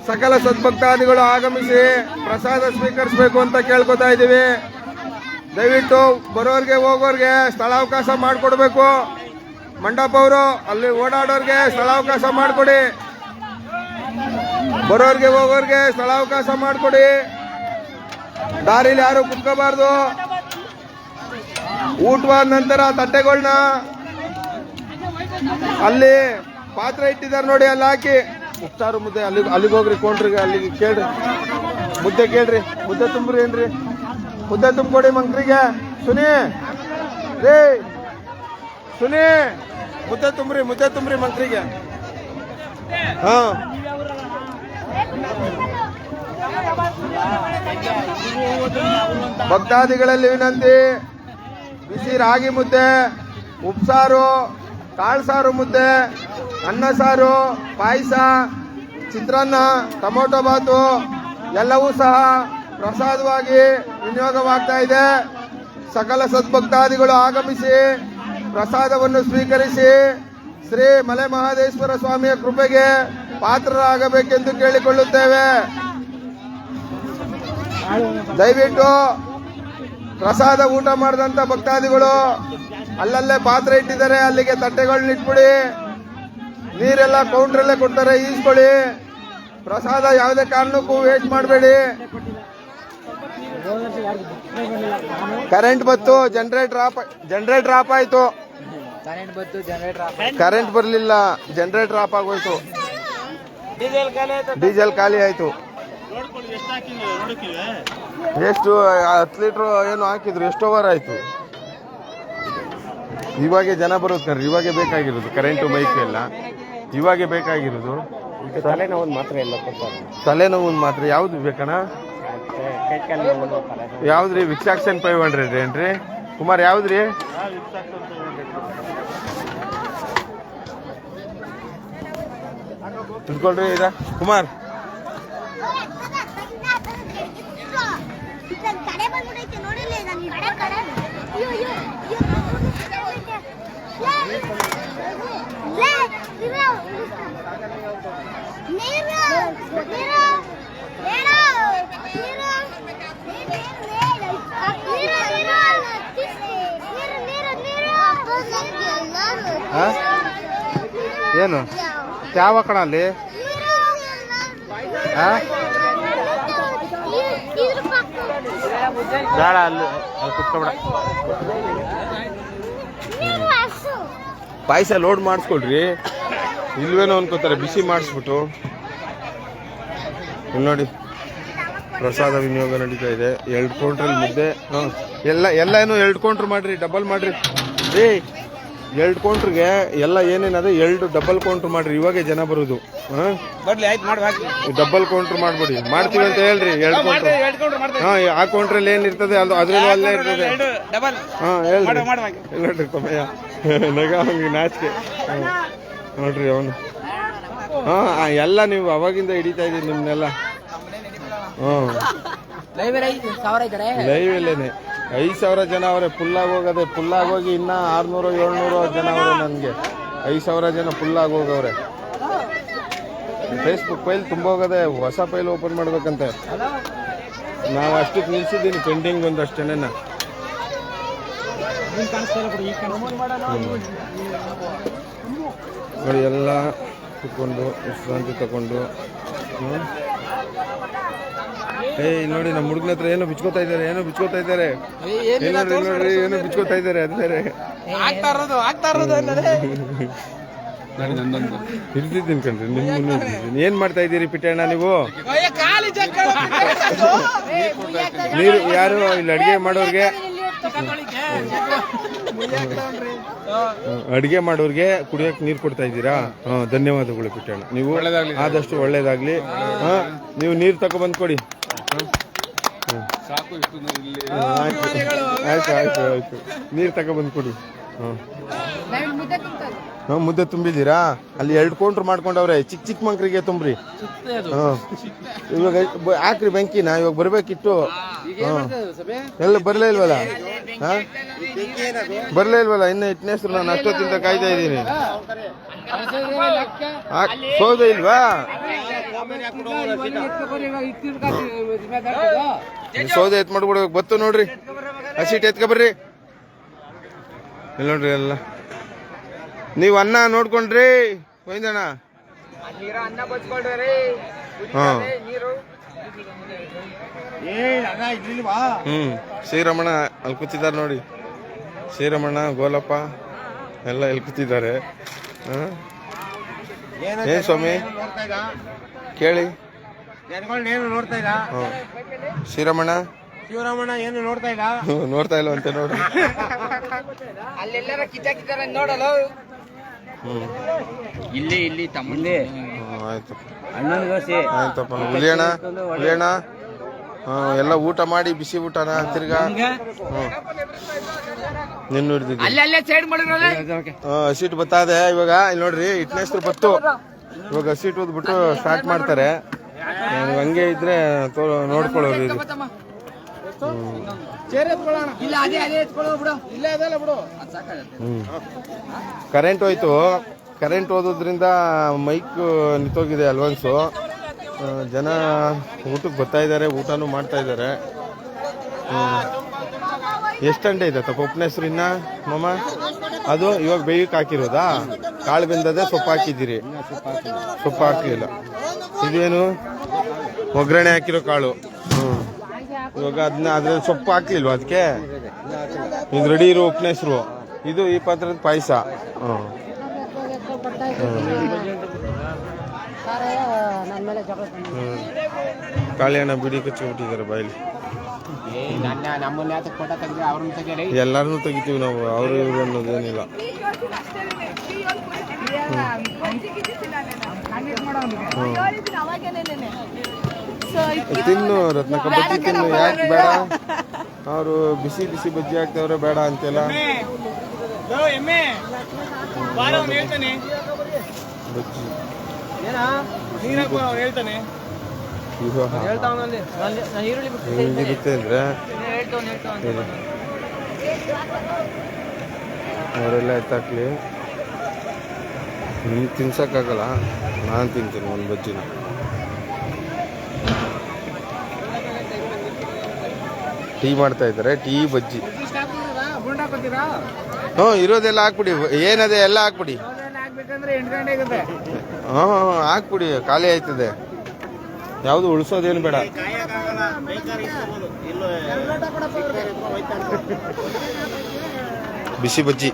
ಸಕಲ ಸದ್ಭಕ್ತಾದಿಗಳು ಆಗಮಿಸಿ ಪ್ರಸಾದ ಸ್ವೀಕರಿಸಬೇಕು ಅಂತ ಕೇಳ್ಕೊತಾ ಇದ್ದೀವಿ. ದಯವಿಟ್ಟು ಬರೋರಿಗೆ ಹೋಗೋರಿಗೆ ಸ್ಥಳಾವಕಾಶ ಮಾಡಿಕೊಡ್ಬೇಕು. ಮಂಡಪ ಅವರು ಅಲ್ಲಿ ಓಡಾಡೋರಿಗೆ ಸ್ಥಳಾವಕಾಶ ಮಾಡಿಕೊಡಿ. ಬರೋರಿಗೆ ಹೋಗೋರಿಗೆ ಸ್ಥಳಾವಕಾಶ ಮಾಡಿಕೊಡಿ. ದಾರಿಲಿ ಯಾರು ಕುತ್ಕೋಬಾರ್ದು. ಊಟವಾದ ನಂತರ ತಟ್ಟೆಗಳನ್ನ ಅಲ್ಲಿ ಪಾತ್ರೆ ಇಟ್ಟಿದ್ದಾರೆ ನೋಡಿ, ಅಲ್ಲಿ ಹಾಕಿ ಉಪ್ಸಾರು ಮುದ್ದೆ ಅಲ್ಲಿಗೆ ಹೋಗ್ರಿ. ಕೊಂಡ್ರಿಗೆ ಅಲ್ಲಿಗೆ ಕೇಳ್ರಿ, ಮುದ್ದೆ ಕೇಳ್ರಿ. ಮುದ್ದೆ ತುಂಬ್ರಿ ಏನ್ರಿ, ಮುದ್ದೆ ತುಂಬಿಕೊಡಿ ಮಂಕ್ರಿಗೆ. ಸುನಿ ರೇ ಸುನಿ ಮುದ್ದೆ ತುಂಬ್ರಿ ಮಂಕ್ರಿಗೆ. ಹಾ ಭಕ್ತಾದಿಗಳಲ್ಲಿ ವಿನಂತಿ, ಬಿಸಿ ರಾಗಿ ಮುದ್ದೆ, ಉಪ್ಸಾರು, ಕಾಳು ಸಾರು ಮುದ್ದೆ, ಅನ್ನ ಸಾರು, ಪಾಯಸ, ಚಿತ್ರಾನ್ನ, ಟೊಮೊಟೊ ಬಾತು ಎಲ್ಲವೂ ಸಹ ಪ್ರಸಾದವಾಗಿ ವಿನಿಯೋಗವಾಗ್ತಾ ಇದೆ. ಸಕಲ ಸದ್ಭಕ್ತಾದಿಗಳು ಆಗಮಿಸಿ ಪ್ರಸಾದವನ್ನು ಸ್ವೀಕರಿಸಿ ಶ್ರೀ ಮಲೆಮಹದೇಶ್ವರ ಸ್ವಾಮಿಯ ಕೃಪೆಗೆ ಪಾತ್ರರಾಗಬೇಕೆಂದು ಕೇಳಿಕೊಳ್ಳುತ್ತೇವೆ. ದಯವಿಟ್ಟು ಪ್ರಸಾದ ಊಟ ಮಾಡಿದಂತ ಭಕ್ತಾದಿಗಳು ಅಲ್ಲಲ್ಲೇ ಪಾತ್ರೆ ಇಟ್ಟಿದ್ದಾರೆ, ಅಲ್ಲಿಗೆ ತಟ್ಟೆಗಳನ್ನ ಇಟ್ಬಿಡಿ. ನೀರೆಲ್ಲ ಕೌಂಟ್ರಲ್ಲೇ ಕೊಡ್ತಾರೆ, ಈಸ್ಕೊಳ್ಳಿ. ಪ್ರಸಾದ ಯಾವುದೇ ಕಾರಣಕ್ಕೂ ವೇಸ್ಟ್ ಮಾಡಬೇಡಿ. ಕರೆಂಟ್ ಬತ್ತು, ಜನರೇಟರ್ ಆಫ್ ಆಯ್ತು. ಕರೆಂಟ್ ಬರಲಿಲ್ಲ, ಜನರೇಟರ್ ಆಫ್ ಆಗೋಯ್ತು. ಡೀಸೆಲ್ ಖಾಲಿ ಆಯ್ತು. ಎಷ್ಟು 10 ಲೀಟರ್ ಏನು ಹಾಕಿದ್ರು, ಎಷ್ಟು ಓವರ್ ಆಯ್ತು. ಇವಾಗೆ ಜನ ಬರೋದು ಕಣ್ರಿ, ಇವಾಗೆ ಬೇಕಾಗಿರೋದು ಕರೆಂಟು ಬೈಕ್ ಎಲ್ಲ ಇವಾಗೆ ಬೇಕಾಗಿರೋದು. ತಲೆನೋವು ಮಾತ್ರ ಎಲ್ಲ ಕೊಡ್ತಾರೆ. ತಲೆನೋವು ಮಾತ್ರ ಯಾವ್ದು ಬೇಕಣ್ಣ? ಯಾವ್ದ್ರಿ? ವಿಕ್ಸಾಕ್ಸನ್ 500 ಏನ್ರಿ ಕುಮಾರ್? ಯಾವ್ದ್ರಿ? ತಿಳ್ಕೊಳ್ರಿ ಇದ ಕುಮಾರ್. ಏನು ಯಾವ ಕಣ ಅಲ್ಲಿ? ಬೇಡ, ಅಲ್ಲಿ ಕುತ್ಕೊಬೇಡ. ಪಾಯಸ ಲೋಡ್ ಮಾಡಿಸ್ಕೊಳ್ರಿ. ಇಲ್ವೇನೋ ಅನ್ಕೋತಾರೆ, ಬಿಸಿ ಮಾಡಿಸ್ಬಿಟ್ಟು. ಇಲ್ಲಿ ನೋಡಿ ಪ್ರಸಾದ ವಿನಿಯೋಗ ನಡೀತಾ ಇದೆ. 2 ಕೌಂಟ್ರಲ್ಲಿ ಮುದ್ದೆ. ಎಲ್ಲ ಏನು 2 ಕೌಂಟ್ರ್ ಮಾಡ್ರಿ, ಡಬಲ್ ಮಾಡ್ರಿ. ಎರಡು ಕೌಂಟ್ರಿಗೆ ಎಲ್ಲ ಏನೇನದೆ 2 ಡಬಲ್ ಕೌಂಟ್ರ್ ಮಾಡ್ರಿ, ಇವಾಗೆ ಜನ ಬರೋದು. ಬರ್ಲಿ ಆಯ್ತು ಮಾಡಿ ಡಬಲ್ ಕೌಂಟ್ರ್ ಮಾಡ್ಬಿಡಿ. ಮಾಡ್ತೀವಿ ಅಂತ ಹೇಳ್ರಿ 2 ಕೌಂಟ್ರ್. ಹಾ, ಆ ಕೌಂಟ್ರಲ್ಲಿ ಏನಿರ್ತದೆ ಅದು ಅದ್ರಲ್ಲೂ ಅಲ್ಲೇ ಇರ್ತದೆ. ಹಾ ಹೇಳ್ರಿ. ನೋಡ್ರಿ ತಮ್ಮಯ್ಯ ನಗ ಅವ್ನಿಗೆ ನಾಚಿಕೆ. ನೋಡ್ರಿ ಅವನು. ಹಾ ಎಲ್ಲ ನೀವು ಅವಾಗಿಂದ ಹಿಡಿತಾ ಇದೀರಿ ನಿಮ್ನೆಲ್ಲ. ಹ್ಮ್ ಲೈವ್ ಅಲ್ಲೇನೆ 5,000 ಜನ ಅವರೇ. ಫುಲ್ಲಾಗಿ ಹೋಗದೆ, ಫುಲ್ಲಾಗಿ ಹೋಗಿ ಇನ್ನ 600-700 ಜನ ಅವರೇ. ನನಗೆ 5,000 ಜನ ಫುಲ್ಲಾಗಿ ಹೋಗವ್ರೆ. ಫೇಸ್ಬುಕ್ ಫೈಲ್ ತುಂಬ ಹೋಗದೆ, ಹೊಸ ಫೈಲ್ ಓಪನ್ ಮಾಡ್ಬೇಕಂತೆ. ನಾವು ಅಷ್ಟಕ್ಕೆ ನಿಲ್ಸಿದ್ದೀನಿ ಪೆಂಡಿಂಗ್ ಒಂದಷ್ಟೇನೆ. ನೋಡಿ ಎಲ್ಲ ಕುತ್ಕೊಂಡು ವಿಶ್ರಾಂತಿ ತಗೊಂಡು. ನೋಡಿ ನಮ್ಮ ಹುಡುಗನ ಹತ್ರ ಏನೋ ಬಿಚ್ಕೋತಾ ಇದ್ದಾರೆ, ಏನೋ ಬಿಚ್ಕೋತಾ ಇದ್ದಾರೆ. ನೋಡ್ರಿ ಏನೋ ಬಿಚ್ಕೋತಾ ಇದ್ದಾರೆ. ಅದ್ ಬೇರೆ ಇರ್ತಿದ್ದೀನಿ ಕಣ್ರಿ. ನಿಮ್ಮ ಏನ್ ಮಾಡ್ತಾ ಇದ್ದೀರಿ ಪಿಟ್ಟಣ್ಣ ನೀವು? ನೀರು ಯಾರು ಇಲ್ಲಿ ಅಡಿಗೆ ಮಾಡೋರ್ಗೆ, ಅಡಿಗೆ ಮಾಡೋರ್ಗೆ ಕುಡಿಯೋಕೆ ನೀರು ಕೊಡ್ತಾ ಇದ್ದೀರಾ? ಧನ್ಯವಾದಗಳು ಪಿಟ್ಟಣ್ಣ. ನೀವು ಆದಷ್ಟು ಒಳ್ಳೇದಾಗ್ಲಿ. ನೀವು ನೀರು ತಗೊಬಂದು ಕೊಡಿ. ಆಯ್ತು ಆಯ್ತು ಆಯ್ತು, ನೀರು ತಗೊಬಂದು ಕೊಡಿ. ಮುದ್ದೆ ತುಂಬಿದ್ದೀರಾ? ಅಲ್ಲಿ 2 ಕೌಂಟ್ರ್ ಮಾಡ್ಕೊಂಡವ್ರೆ. ಚಿಕ್ಕ ಮಂಕ್ರಿಗೆ ತುಂಬ್ರಿ. ಇವಾಗ ಹಾಕ್ರಿ ಬೆಂಕಿನ. ಇವಾಗ ಬರ್ಬೇಕಿತ್ತು. ಎಲ್ಲ ಬರ್ಲೇ ಇಲ್ವಲ್ಲ? ಬರ್ಲೇ ಇಲ್ವಲ್ಲ? ಇನ್ನ ಇಟ್ಟನೇ ಹೆಸರು ನಾನು ಅಷ್ಟೊತ್ತಿಂದ ಕಾಯ್ತಾ ಇದ್ದೀನಿ. ಸೌದೆ ಇಲ್ವಾ? ಸೌದೆ ಎತ್ ಮಾಡ್ಬಿಡ್ಬೇಕು. ಬತ್ತು ನೋಡ್ರಿ, ಹಸಿಟ್ ಎತ್ಕೊಬರ್ರಿ. ಇಲ್ಲ ನೋಡ್ರಿ ಎಲ್ಲ ನೀವು ಅನ್ನ ನೋಡ್ಕೊಂಡ್ರಿ ಒಯ್ದಣ್ಣ. ಶ್ರೀರಮಣ ಅಲ್ಲಿ ಕೂತಿದ್ದಾರೆ ನೋಡಿ. ಶ್ರೀರಮಣ, ಗೋಲಪ್ಪ ಎಲ್ಲ ಇಲ್ಲಿ ಕೂತಿದ್ದಾರೆ. ಏನ್ ಸ್ವಾಮಿ ಕೇಳಿ. ಶ್ರೀರಮಣ ಏನು ನೋಡ್ತಾ ಇಲ್ಲ? ನೋಡ್ತಾ ಇಲ್ಲ ಅಂತ ನೋಡ್ರಿ. ಅಲ್ಲೆಲ್ಲರ ಕಿತ್ತಾಕಿದ್ದಾರೆ ನೋಡಲ್ಲ. ಇಲ್ಲಿ ತಮ್ಮಲ್ಲಿ ಆಯ್ತಪ್ಪ. ಹುಲಿಯಣ್ಣ ಎಲ್ಲ ಊಟ ಮಾಡಿ ಬಿಸಿ ಊಟನ ತಿರ್ಗಾ ನಿನ್ನ ಸೀಟ್ ಬತ್ತಾದೆ. ಇವಾಗ ಇಲ್ಲಿ ನೋಡ್ರಿ ಇಟ್ನೆಸ್ರು ಬತ್ತು. ಇವಾಗ ಸೀಟ್ ಓದ್ಬಿಟ್ಟು ಸ್ಟಾರ್ಟ್ ಮಾಡ್ತಾರೆ. ಹಂಗೆ ಇದ್ರೆ ನೋಡ್ಕೊಳ್ಳೋರು ಇದು. ಕರೆಂಟ್ ಹೋಯ್ತು. ಕರೆಂಟ್ ಹೋದ್ರಿಂದ ಮೈಕ್ ನಿಂತೋಗಿದೆ ಅಲ್ವನ್ಸು. ಜನ ಊಟಕ್ಕೆ ಬರ್ತಾ ಇದ್ದಾರೆ, ಊಟನೂ ಮಾಡ್ತಾ ಇದ್ದಾರೆ. ಎಷ್ಟು ಗಂಟೆ ಇದೆ ಪಪ್ಪನ ಹೆಸರು ಇನ್ನ ಮಾಮ? ಅದು ಇವಾಗ ಬೇಯಕ್ಕೆ ಹಾಕಿರೋದಾ? ಕಾಳು ಬೆಂದದೆ ಸೊಪ್ಪು ಹಾಕಿದ್ದೀರಿ? ಸೊಪ್ಪು ಹಾಕಲಿಲ್ಲ. ಇದೇನು ಒಗ್ಗರಣೆ ಹಾಕಿರೋ ಕಾಳು. ಇವಾಗ ಅದನ್ನ ಅದ್ರಲ್ಲಿ ಸೊಪ್ಪು ಹಾಕ್ಲಿಲ್ವಾ ಅದಕ್ಕೆ? ಇದು ರೆಡಿ ಇರೋ ಉಪ್ಪಿನ ಹೆಸರು. ಇದು ಈ ಪಾತ್ರದ ಪಾಯಸ. ಕಾಳಿಯಣ್ಣ ಬಿಡಿ ಕಚ್ಚಿಬಿಟ್ಟಿದ್ದಾರೆ ಬಾಯಲ್ಲಿ. ಎಲ್ಲಾರನ್ನೂ ತೆಗಿತೀವಿ ನಾವು, ಅವರು ಇವರು ಅನ್ನೋದೇನಿಲ್ಲ. ತಿನ್ನು ರತ್ನಕ್ಕ, ಬಜ್ಜಿ ತಿನ್ನು. ಯಾಕೆ ಬೇಡ? ಅವರು ಬಿಸಿ ಬಿಸಿ ಬಜ್ಜಿ ಹಾಕ್ತವ್ರೆ, ಬೇಡ ಅಂತೆಲ್ಲ. ಬಜ್ಜಿ ಹೇಗಿರುತ್ತೆ ಅಂದ್ರೆ ಅವರೆಲ್ಲ ಎತ್ತಾಕ್ಲಿ. ನಿಮ್ಗೆ ತಿನ್ಸಕ್ಕಾಗಲ್ಲ, ನಾನು ತಿಂತೀನಿ ಒಂದು ಬಜ್ಜಿನ. ಟೀ ಮಾಡ್ತಾ ಇದ್ದಾರೆ, ಟೀ ಬಜ್ಜಿ. ಇರೋದೆಲ್ಲ ಹಾಕ್ಬಿಡಿ. ಏನದೆ ಎಲ್ಲ ಹಾಕ್ಬಿಡಿ. ಹಾಕ್ಬಿಡಿ, ಖಾಲಿ ಆಯ್ತದೆ. ಯಾವುದು ಉಳಿಸೋದೇನು ಬೇಡ. ಬಿಸಿ ಬಜ್ಜಿ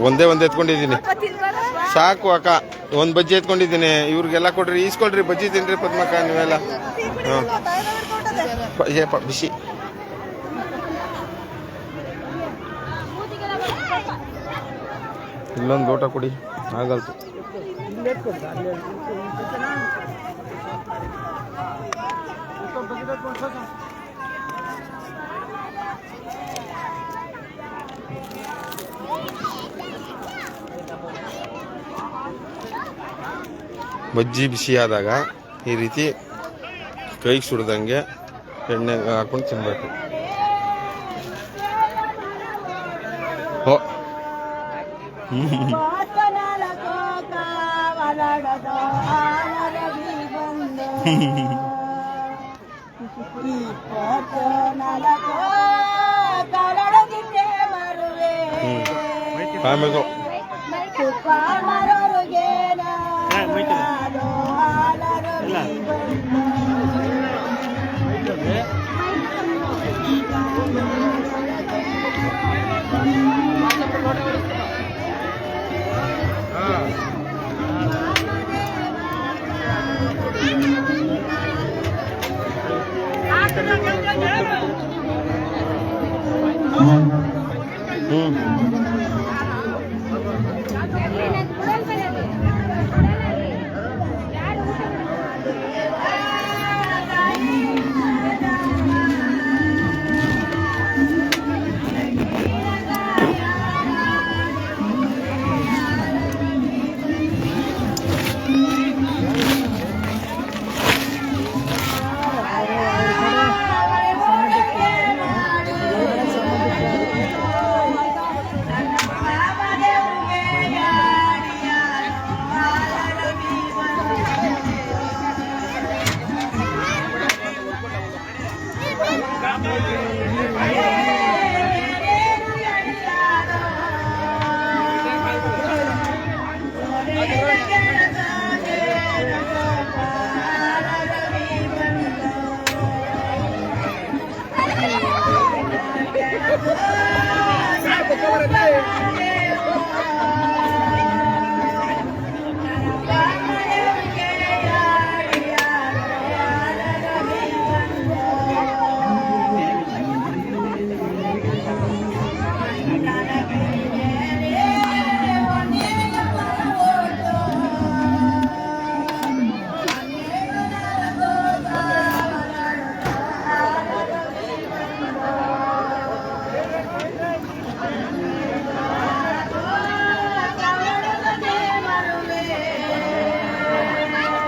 ಒಂದೇ ಎತ್ಕೊಂಡಿದ್ದೀನಿ. ಸಾಕು ಅಕ್ಕ, ಒಂದು ಬಜ್ಜಿ ಎತ್ಕೊಂಡಿದ್ದೀನಿ. ಇವ್ರಿಗೆಲ್ಲ ಕೊಡ್ರಿ, ಈಸ್ಕೊಳ್ರಿ. ಬಜ್ಜಿ ತಿನ್ರಿ ಪದ್ಮಕ್ಕ ನೀವೆಲ್ಲ. ಬಿಸಿ ಇಲ್ಲೊಂದು ಲೋಟ ಕೊಡಿ ಆಗಲ್ತು. ಬಜ್ಜಿ ಬಿಸಿಯಾದಾಗ ಈ ರೀತಿ ಕೈಗೆ ಸುಡ್ದಂಗೆ ಎಣ್ಣೆಗೆ ಹಾಕೊಂಡು ತಿನ್ಬೇಕು. ಹೋ ಆಮೇಲೆ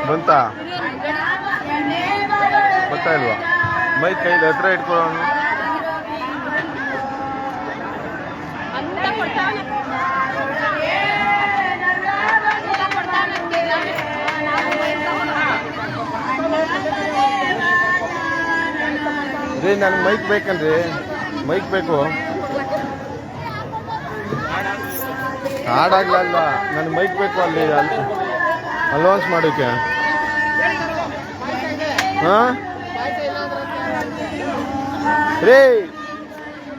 ಬಂತಾ ಬರ್ತಾ ಇಲ್ವಾ? ಮೈಕ್ ಕೈಲಿ ಹತ್ರ ಇಟ್ಕೊಳ್ಳೋಣ. ರೀ ನನಗೆ ಮೈಕ್ ಬೇಕನ್ರಿ, ಮೈಕ್ ಬೇಕು. ಹಾಡಾಗ್ಲಲ್ಲ, ನನಗೆ ಮೈಕ್ ಬೇಕು. ಅಲ್ಲಿ ಅಲೌನ್ಸ್ ಮಾಡೋಕ್ಕೆ. ಹಾಂ ರೀ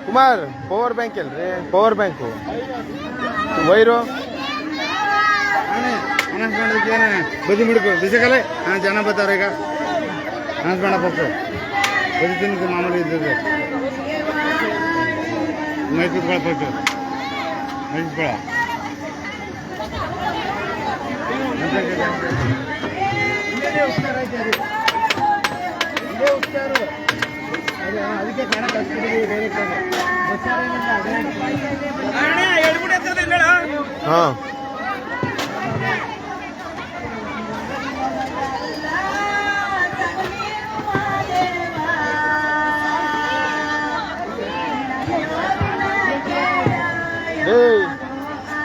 ಕುಮಾರ್, ಪವರ್ ಬ್ಯಾಂಕ್ ಅಲ್ರಿ, ಪವರ್ ಬ್ಯಾಂಕು ವೈರು ಬದಿ ಮುಡ್ಕು ಬಿಸಿಕಲೆ ಹಾಂ ಜನ ಬರ್ತಾರೆ ಈಗ. ಅನೌನ್ಸ್ ಮಾಡಬೇಕು ಬದಿ ತಿನ್ಕು ಮಾಮೂಲಿ ಇದ್ದದ್ದು. ಮೈ ಕೂತ್ಕೊಳ್ಬೇಕು, ಮೈ ಕೂತ್ಕೊಳ. ಅದಕ್ಕೆ ಕಣ ಹಾಂ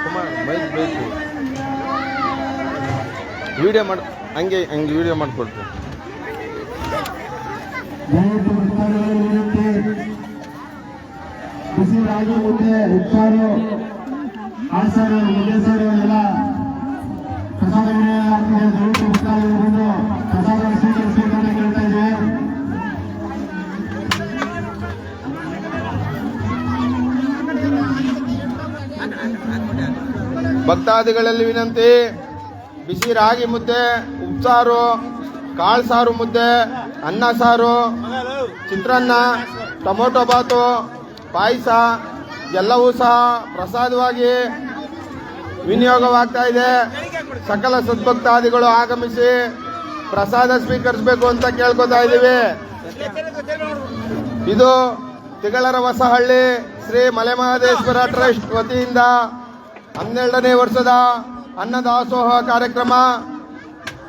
ಕುಮಾರ್ ಮೈಕ್ ಬೇಕು. ವಿಡಿಯೋ ಮಾಡಿ ಹಂಗೆ ವಿಡಿಯೋ ಮಾಡಿಕೊಡ್ತೀನಿ. ಬಿಸಿ ರಾಗಿ ಮುದ್ದೆ, ಉಪ್ಸಾರು, ಕಾಳ್ಸಾರು, ಮುದ್ದೆ ಸಾರು ಎಲ್ಲ ಪ್ರಸಾದ ದಯವಿಟ್ಟು ಬಂದು ಪ್ರಸಾದ ಸ್ವೀಕರಿಸಬೇಕಂತ ಕೇಳ್ತಾ ಇದ್ದೇವೆ. ಭಕ್ತಾದಿಗಳಲ್ಲಿ ವಿನಂತಿ, ಬಿಸಿ ರಾಗಿ ಮುದ್ದೆ, ಉಪ್ಸಾರು, ಕಾಳು ಸಾರು ಮುದ್ದೆ, ಅನ್ನ ಸಾರು, ಚಿತ್ರಾನ್ನ, ಟೊಮೊಟೊ ಬಾತು, ಪಾಯಸ ಎಲ್ಲವೂ ಸಹ ಪ್ರಸಾದವಾಗಿ ವಿನಿಯೋಗವಾಗ್ತಾ ಇದೆ. ಸಕಲ ಸದ್ಭಕ್ತಾದಿಗಳು ಆಗಮಿಸಿ ಪ್ರಸಾದ ಸ್ವೀಕರಿಸಬೇಕು ಅಂತ ಕೇಳ್ಕೊತಾ ಇದ್ದೀವಿ. ಇದು ತಿಗಳರ ಹೊಸಹಳ್ಳಿ ಶ್ರೀ ಮಲೆಮಹದೇಶ್ವರ ಟ್ರಸ್ಟ್ ವತಿಯಿಂದ 12ನೇ ವರ್ಷದ ಅನ್ನದಾಸೋಹ ಕಾರ್ಯಕ್ರಮ.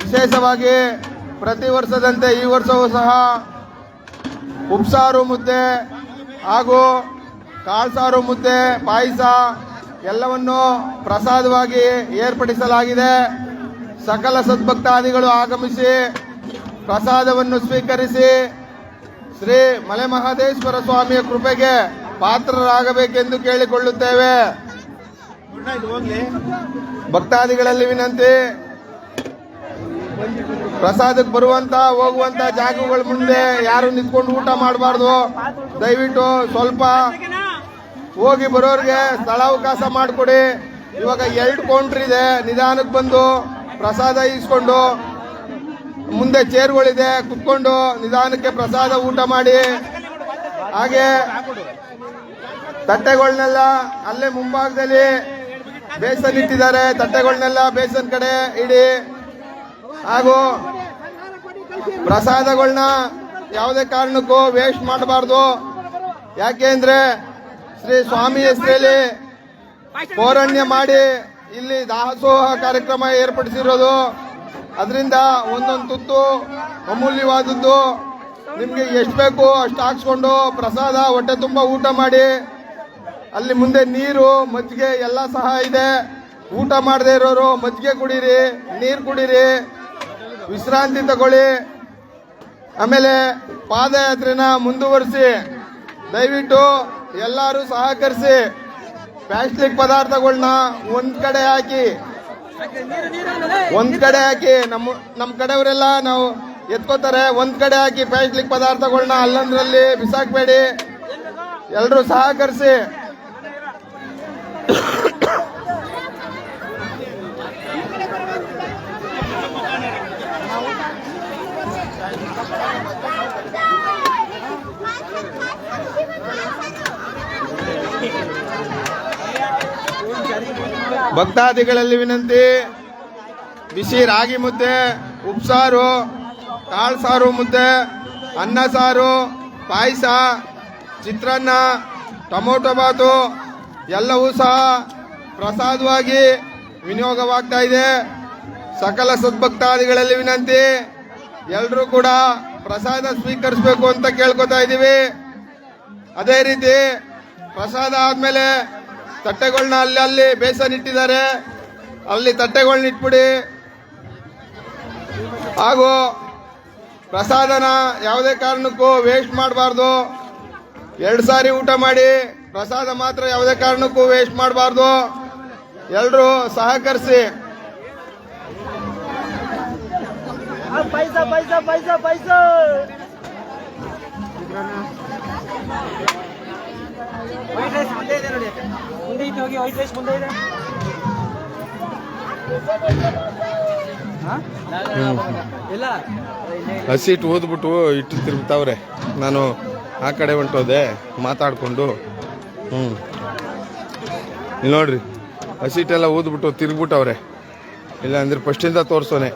ವಿಶೇಷವಾಗಿ ಪ್ರತಿ ವರ್ಷದಂತೆ ಈ ವರ್ಷವೂ ಸಹ ಉಪ್ಸಾರು ಮುದ್ದೆ ಹಾಗೂ ಕಾಳ್ಸಾರು ಮುದ್ದೆ, ಪಾಯಸ ಎಲ್ಲವನ್ನು ಪ್ರಸಾದವಾಗಿ ಏರ್ಪಡಿಸಲಾಗಿದೆ. ಸಕಲ ಸದ್ಭಕ್ತಾದಿಗಳು ಆಗಮಿಸಿ ಪ್ರಸಾದವನ್ನು ಸ್ವೀಕರಿಸಿ ಶ್ರೀ ಮಲೆಮಹದೇಶ್ವರ ಸ್ವಾಮಿಯ ಕೃಪೆಗೆ ಪಾತ್ರರಾಗಬೇಕೆಂದು ಕೇಳಿಕೊಳ್ಳುತ್ತೇವೆ. ಭಕ್ತಾದಿಗಳಲ್ಲಿ ವಿನಂತಿ, ಪ್ರಸಾದಕ್ಕೆ ಬರುವಂತ ಹೋಗುವಂತ ಜಾಗಗಳ ಮುಂದೆ ಯಾರು ನಿಂತ್ಕೊಂಡು ಊಟ ಮಾಡಬಾರ್ದು. ದಯವಿಟ್ಟು ಸ್ವಲ್ಪ ಹೋಗಿ ಬರೋರಿಗೆ ಸ್ಥಳಾವಕಾಶ ಮಾಡಿಕೊಡಿ. ಇವಾಗ 2 ಕೌಂಟರ್ ಇದೆ, ನಿಧಾನಕ್ಕೆ ಬಂದು ಪ್ರಸಾದ ಇಸ್ಕೊಂಡು ಮುಂದೆ ಚೇರ್ಗಳಿದೆ, ಕುತ್ಕೊಂಡು ನಿಧಾನಕ್ಕೆ ಪ್ರಸಾದ ಊಟ ಮಾಡಿ. ಹಾಗೆ ತಟ್ಟೆಗಳನ್ನೆಲ್ಲ ಅಲ್ಲೇ ಮುಂಭಾಗದಲ್ಲಿ ಬೇಸನ್ ಇಟ್ಟಿದ್ದಾರೆ, ತಟ್ಟೆಗಳನ್ನೆಲ್ಲ ಬೇಸನ್ ಕಡೆ ಇಡಿ. ಹಾಗೂ ಪ್ರಸಾದಗಳನ್ನ ಯಾವುದೇ ಕಾರಣಕ್ಕೂ ವೇಸ್ಟ್ ಮಾಡಬಾರ್ದು. ಯಾಕೆಂದ್ರೆ ಶ್ರೀ ಸ್ವಾಮಿ ಹೆಸರಲ್ಲಿ ಪೌರಣ್ಯ ಮಾಡಿ ಇಲ್ಲಿ ದಾಸೋಹ ಕಾರ್ಯಕ್ರಮ ಏರ್ಪಡಿಸಿರೋದು. ಅದರಿಂದ ಒಂದೊಂದು ತುತ್ತು ಅಮೂಲ್ಯವಾದದ್ದು. ನಿಮಗೆ ಎಷ್ಟು ಬೇಕು ಅಷ್ಟು ಹಾಕ್ಸ್ಕೊಂಡು ಪ್ರಸಾದ ಹೊಟ್ಟೆ ತುಂಬ ಊಟ ಮಾಡಿ. ಅಲ್ಲಿ ಮುಂದೆ ನೀರು, ಮಜ್ಜಿಗೆ ಎಲ್ಲ ಸಹ ಇದೆ. ಊಟ ಮಾಡದೇ ಇರೋರು ಮಜ್ಜಿಗೆ ಕುಡೀರಿ, ನೀರು ಕುಡೀರಿ, ವಿಶ್ರಾಂತಿ ತಗೊಳ್ಳಿ. ಆಮೇಲೆ ಪಾದಯಾತ್ರೆನ ಮುಂದುವರಿಸಿ. ದಯವಿಟ್ಟು ಎಲ್ಲರೂ ಸಹಕರಿಸಿ. ಪ್ಲಾಸ್ಟಿಕ್ ಪದಾರ್ಥಗಳನ್ನ ಒಂದ್ ಕಡೆ ಹಾಕಿ ನಮ್ಮ ಕಡೆಯವರೆಲ್ಲ ನಾವು ಎತ್ಕೋತಾರೆ. ಒಂದ್ ಕಡೆ ಹಾಕಿ ಪ್ಲಾಸ್ಟಿಕ್ ಪದಾರ್ಥಗಳನ್ನ ಅಲ್ಲಂದ್ರಲ್ಲಿ ಬಿಸಾಕ್ಬೇಡಿ. ಎಲ್ಲರೂ ಸಹಕರಿಸಿ. ಭಕ್ತಾದಿಗಳಲ್ಲಿ ವಿನಂತಿ, ಬಿಸಿ ರಾಗಿ ಮುದ್ದೆ, ಉಪ್ಸಾರು, ಕಾಳ್ಸಾರು ಮುದ್ದೆ, ಅನ್ನ ಸಾರು, ಪಾಯಸ, ಚಿತ್ರಾನ್ನ, ಟೊಮೊಟೊ ಬಾತು ಎಲ್ಲವೂ ಸಹ ಪ್ರಸಾದವಾಗಿ ವಿನಿಯೋಗವಾಗ್ತಾ ಇದೆ. ಸಕಲ ಸದ್ಭಕ್ತಾದಿಗಳಲ್ಲಿ ವಿನಂತಿ, ಎಲ್ಲರೂ ಕೂಡ ಪ್ರಸಾದ ಸ್ವೀಕರಿಸಬೇಕು ಅಂತ ಕೇಳ್ಕೊತಾ ಇದ್ದೀವಿ. ಅದೇ ರೀತಿ ಪ್ರಸಾದ ಆದ್ಮೇಲೆ ತಟ್ಟೆಗಳನ್ನ ಅಲ್ಲಿ ಬೇಸನ್ ಇಟ್ಟಿದ್ದಾರೆ, ಅಲ್ಲಿ ತಟ್ಟೆಗಳನ್ನ ಇಟ್ಬಿಡಿ. ಹಾಗೂ ಪ್ರಸಾದನ ಯಾವುದೇ ಕಾರಣಕ್ಕೂ ವೇಸ್ಟ್ ಮಾಡಬಾರ್ದು. 2 ಸಾರಿ ಊಟ ಮಾಡಿ, ಪ್ರಸಾದ ಮಾತ್ರ ಯಾವುದೇ ಕಾರಣಕ್ಕೂ ವೇಸ್ಟ್ ಮಾಡಬಾರ್ದು. ಎಲ್ಲರೂ ಸಹಕರಿಸಿ. ಪೈಸಾ ಪೈಸಾ ಪೈಸಾ ಪೈಸಾ ವೈಟ್ ರೈಸ್ ಮುಂದೆ ಇದೆ ನೋಡಿ, ಮುಂದೆ ಇದ್ದು ಹೋಗಿ. ವೈಟ್ ರೈಸ್ ಮುಂದೆ ಇದೆ. ಇಲ್ಲ ಹಸಿ ಇಟ್ಟು ಓದ್ಬಿಟ್ಟು ಇಟ್ಟು ತಿರುಗ್ತಾವ್ರೆ. ನಾನು ಆ ಕಡೆ ಹೊಂಟೋದೆ ಮಾತಾಡ್ಕೊಂಡು. ಇಲ್ಲಿ ನೋಡ್ರಿ, ಹಸಿಟ್ಟೆಲ್ಲ ಓದ್ಬಿಟ್ಟು ತಿರುಗ್ಬಿಟ್ಟವ್ರೆ. ಇಲ್ಲ ಅಂದ್ರೆ ಫಸ್ಟಿಂದ ತೋರ್ಸೋನೆ.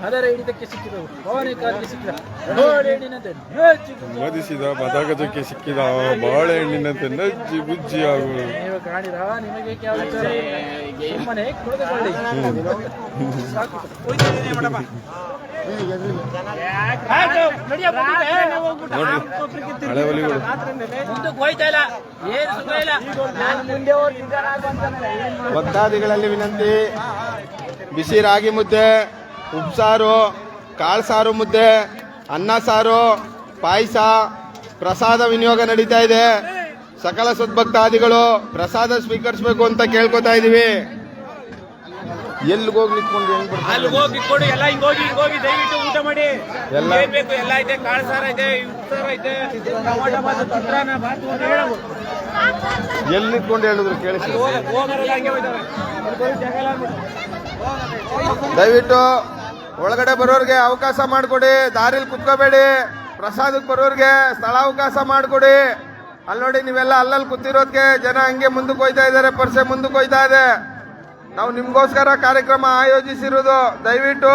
ಅದರ ಹಿಡಿತಕ್ಕೆ ಸಿಕ್ಕಿದವು, ಭವಾನಿಕಾರಕ್ಕೆ ಸಿಕ್ಕಿದ ಮದಿಸಿದ ಮದಗಜಕ್ಕೆ ಸಿಕ್ಕಿದ ಬಾಳೆಹಣ್ಣಿನಂತೆ ನಜ್ಜಿ ಬುಜ್ಜಿ ಆಗುವುದು. ನೀವು ಕಾಣಿರ, ನಿಮಗೆ ಸುಮ್ಮನೆ ಕುಳಿತುಕೊಳ್ಳಿ. ಹಳೆ ಒಲಿಗಳು ಭಕ್ತಾದಿಗಳಲ್ಲಿ ವಿನಂತಿ, ಬಿಸಿ ರಾಗಿ ಮುದ್ದೆ, ಉಪ್ಸಾರು, ಕಾಳ್ಸಾರು ಮುದ್ದೆ, ಅನ್ನ ಸಾರು, ಪಾಯಸ ಪ್ರಸಾದ ವಿನಿಯೋಗ ನಡೀತಾ ಇದೆ. ಸಕಲ ಸದ್ಭಕ್ತಾದಿಗಳು ಪ್ರಸಾದ ಸ್ವೀಕರಿಸಬೇಕು ಅಂತ ಕೇಳ್ಕೊತಾ ಇದೀವಿ. ಎಲ್ಲಿಗೆ ಹೋಗಿ ನಿಂತ್ಕೊಂಡು ಹೆಂಗ್ ಬರ್ತಾರೆ? ಅಲ್ಲಿ ಹೋಗಿ ಇಟ್ಕೊಂಡು ಎಲ್ಲ ಹಿಂಗೋಗಿ ದಯವಿಟ್ಟು ಊಟ ಮಾಡಿ. ಎಲ್ಲ ಏನ್ ಬೇಕು ಎಲ್ಲ ಐತೆ, ಕಾಳು ಸಾರು ಐತೆ, ಉಪ್ಸಾರು ಐತೆ, ಟೊಮಾಟೊ ಬಾತು, ಚಿತ್ರಾನ್ನ ಬಾತು ಅಂತ ಹೇಳೋದು. ಎಲ್ಲಿ ನಿಂತ್ಕೊಂಡು ಹೇಳಿದ್ರು ಕೇಳಿಸಿ. ಹೋಗೋರೆಲ್ಲ ಹಂಗೆ ಹೋಯ್ತವೆ. ಅಲ್ಲಿ ಬರೀ ಜಾಗ ಇಲ್ಲ ಅಂದ್ಬಿಟ್ಟು. ದಯವಿಟ್ಟು ಒಳಗಡೆ ಬರೋರ್ಗೆ ಅವಕಾಶ ಮಾಡಿಕೊಡಿ, ದಾರಿಲಿ ಕುತ್ಕೋಬೇಡಿ. ಪ್ರಸಾದಕ್ಕೆ ಬರೋರ್ಗೆ ಸ್ಥಳಾವಕಾಶ ಮಾಡಿಕೊಡಿ. ಅಲ್ಲಿ ನೋಡಿ ನೀವೆಲ್ಲ ಅಲ್ಲಲ್ಲಿ ಕೂತಿರೋದಕ್ಕೆ ಜನ ಹಂಗೆ ಮುಂದಕ್ಕೆ ಹೋಯ್ತಾ ಇದ್ದಾರೆ, ಪರ್ಸೆ ಮುಂದಕ್ಕೆ ಹೋಯ್ತಾ ಇದೆ. ನಾವು ನಿಮ್ಗೋಸ್ಕರ ಕಾರ್ಯಕ್ರಮ ಆಯೋಜಿಸಿರೋದು. ದಯವಿಟ್ಟು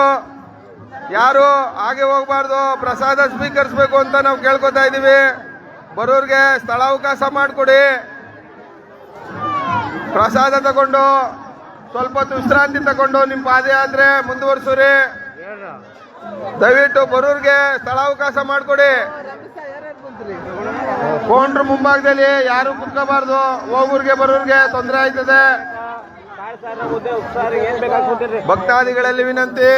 ಯಾರು ಹಾಗೆ ಹೋಗ್ಬಾರ್ದು, ಪ್ರಸಾದ ಸ್ವೀಕರಿಸಬೇಕು ಅಂತ ನಾವು ಕೇಳ್ಕೊತಾ ಇದ್ದೀವಿ. ಬರೋರ್ಗೆ ಸ್ಥಳಾವಕಾಶ ಮಾಡಿಕೊಡಿ. ಪ್ರಸಾದ ತಗೊಂಡು ಸ್ವಲ್ಪ ಹೊತ್ತು ವಿಶ್ರಾಂತಿ ತಗೊಂಡು ನಿಮ್ಮ ಪಾದಯಾತ್ರೆ ಮುಂದುವರ್ಸೋರಿ. ದಯವಿಟ್ಟು ಬರೋರ್ಗೆ ಸ್ಥಳಾವಕಾಶ ಮಾಡಿಕೊಡಿ. ಕೋಂಡ್ರ ಮುಂಭಾಗದಲ್ಲಿ ಯಾರು ಕುತ್ಕೋಬಾರ್ದು. ಹೋಗೋರ್ಗೆ ಬರೋರ್ಗೆ ತೊಂದರೆ ಆಯ್ತದೆ. ಕಾಳು ಸಾರು, ಮುದ್ದೆ, ಉಪ್ಸಾರು ಏನ್ ಬೇಕಾದ್ರು ಕೊಟ್ಟಿರ್ರಿ. ಭಕ್ತಾದಿಗಳಲ್ಲಿ ವಿನಂತಿ,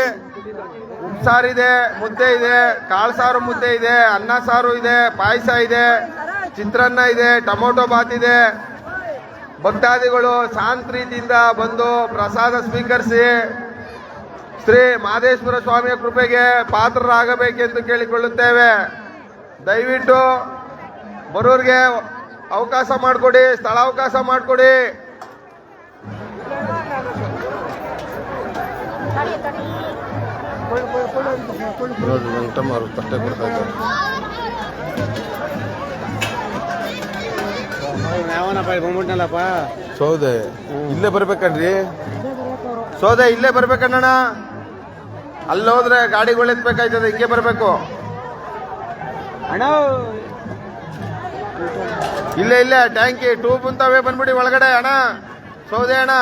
ಉಪ್ಸಾರಿದೆ, ಮುದ್ದೆ ಇದೆ, ಕಾಳು ಸಾರು ಮುದ್ದೆ ಇದೆ, ಅನ್ನ ಸಾರು ಇದೆ, ಪಾಯಸ ಇದೆ, ಚಿತ್ರಾನ್ನ ಇದೆ, ಟೊಮೊಟೊ ಬಾತ್ ಇದೆ. ಭಕ್ತಾದಿಗಳು ಶಾಂತ ರೀತಿಯಿಂದ ಬಂದು ಪ್ರಸಾದ ಸ್ವೀಕರಿಸಿ ಶ್ರೀ ಮಹದೇಶ್ವರ ಸ್ವಾಮಿಯ ಕೃಪೆಗೆ ಪಾತ್ರರಾಗಬೇಕೆಂದು ಕೇಳಿಕೊಳ್ಳುತ್ತೇವೆ. ದಯವಿಟ್ಟು ಬರೋರ್ಗೆ ಅವಕಾಶ ಮಾಡಿಕೊಡಿ, ಸ್ಥಳಾವಕಾಶ ಮಾಡಿಕೊಡಿ. ನೋಡ್ರಿ ವೆಂಕಟಮ್ಮ ಅವರು ತಟ್ಟೆ ಕೊಡ್ತಾ ಇದ್ದಾರೆ. ಯಾವನಪ್ಪ ಬಂದ್ಬಿಟ್ನಲ್ಲಪ್ಪ. ಸೌದೆ ಇಲ್ಲೇ ಬರ್ಬೇಕನ್ರಿ, ಸೌದೆ ಇಲ್ಲೇ ಬರ್ಬೇಕಣ್ಣ. ಅಲ್ಲಿ ಹೋದ್ರೆ ಗಾಡಿಗಳು ಎತ್ಬೇಕಾಯ್ತದೆ, ಹಿಂಗೆ ಬರ್ಬೇಕು. ಅಣ್ಣ ಇಲ್ಲೇ ಟ್ಯಾಂಕಿ ಟ್ಯೂಬ್ ಅಂತವೇ ಬಂದ್ಬಿಡಿ ಒಳಗಡೆ ಅಣ್ಣ. ಸೌದೆ ಅಣ್ಣ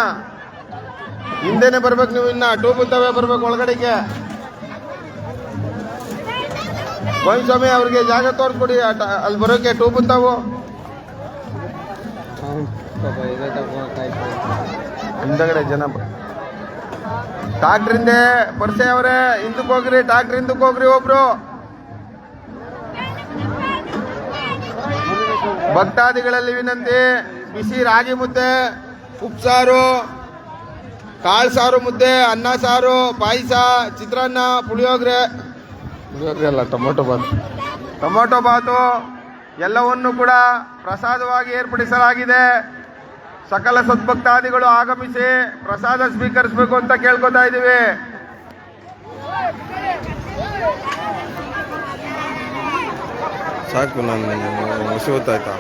ಹಿಂದೆನೆ ಬರ್ಬೇಕು ನೀವು, ಇನ್ನ ಟ್ಯೂಬ್ ಅಂತವೇ ಬರ್ಬೇಕು ಒಳಗಡೆಗೆ. ಸ್ವಾಮಿ ಅವ್ರಿಗೆ ಜಾಗ ತೋರಿಸ್ಕೊಡಿ, ಅಲ್ಲಿ ಬರೋಕೆ ಟ್ಯೂಬ್ ಅಂತಾವು. ಹಿಂದಗಡೆ ಜನ ಟ್ರಾಕ್ಟರ್ ಹಿಂದೆ ಪರ್ಸೆ ಅವರೇ ಹಿಂದಕ್ಕೆ ಹೋಗ್ರಿ, ಟ್ರಾಕ್ಟರ್ ಹಿಂದಕ್ಕೆ ಹೋಗ್ರಿ. ಒಬ್ರು ಭಕ್ತಾದಿಗಳಲ್ಲಿ ವಿನಂತಿ, ಬಿಸಿ ರಾಗಿ ಮುದ್ದೆ, ಉಪ್ಸಾರು, ಕಾಳು ಸಾರು ಮುದ್ದೆ, ಅನ್ನ ಸಾರು, ಪಾಯಸ, ಚಿತ್ರಾನ್ನ, ಪುಳಿಯೋಗರೆ ಅಲ್ಲ ಟೊಮೊಟೊ ಬಾತು ಎಲ್ಲವನ್ನು ಕೂಡ ಪ್ರಸಾದವಾಗಿ ಏರ್ಪಡಿಸಲಾಗಿದೆ. ಸಕಲ ಸದ್ಭಕ್ತಾದಿಗಳು ಆಗಮಿಸಿ ಪ್ರಸಾದ ಸ್ವೀಕರಿಸಬೇಕು ಅಂತ ಕೇಳ್ಕೊತಾ ಇದ್ದೀವಿ. ಸಾಕು, ನಾನು ಹಸಿ ಹೊತ್ತಾಯ್ತಾ.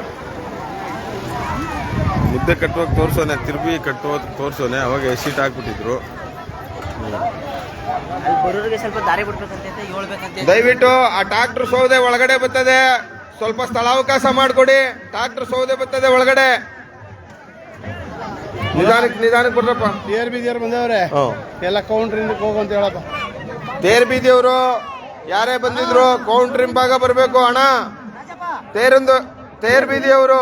ಮುದ್ದೆ ಕಟ್ಟುವಾಗ ತೋರ್ಸೋನೆ, ತಿರುಗಿ ಕಟ್ಟುವಾಗ ತೋರ್ಸೋನೆ, ಅವಾಗ ಎಸಿಟ್ ಹಾಕ್ಬಿಟ್ಟಿದ್ರು. ಬರೋರಿಗೆ ಸ್ವಲ್ಪ ದಾರಿ ಬಿಡ್ಬೇಕಂತ ಹೇಳ್ಬೇಕಂತ. ದಯವಿಟ್ಟು ಆ ಟ್ರಾಕ್ಟರ್ ಸೌದೆ ಒಳಗಡೆ ಬರ್ತದೆ, ಸ್ವಲ್ಪ ಸ್ಥಳಾವಕಾಶ ಮಾಡಿಕೊಡಿ. ಟ್ರಾಕ್ಟರ್ ಸೌದೆ ಬರ್ತದೆ ಒಳಗಡೆ. ನಿಧಾನಕ್ಕೆ ಬರ್ರಪ್ಪ. ತೇರ್ ಬೀದಿಯವ್ರು ಬಂದವ್ರೆ, ಎಲ್ಲ ಕೌಂಟ್ರಿಂದ ಹೋಗಂತ ಹೇಳಪ್ಪ. ತೇರ್ ಬೀದಿಯವರು ಯಾರೇ ಬಂದಿದ್ರು ಕೌಂಟ್ರ್ ಹಿಂಭಾಗ ಬರಬೇಕು ಅಣ್ಣ. ತೇರ್ ಬೀದಿಯವರು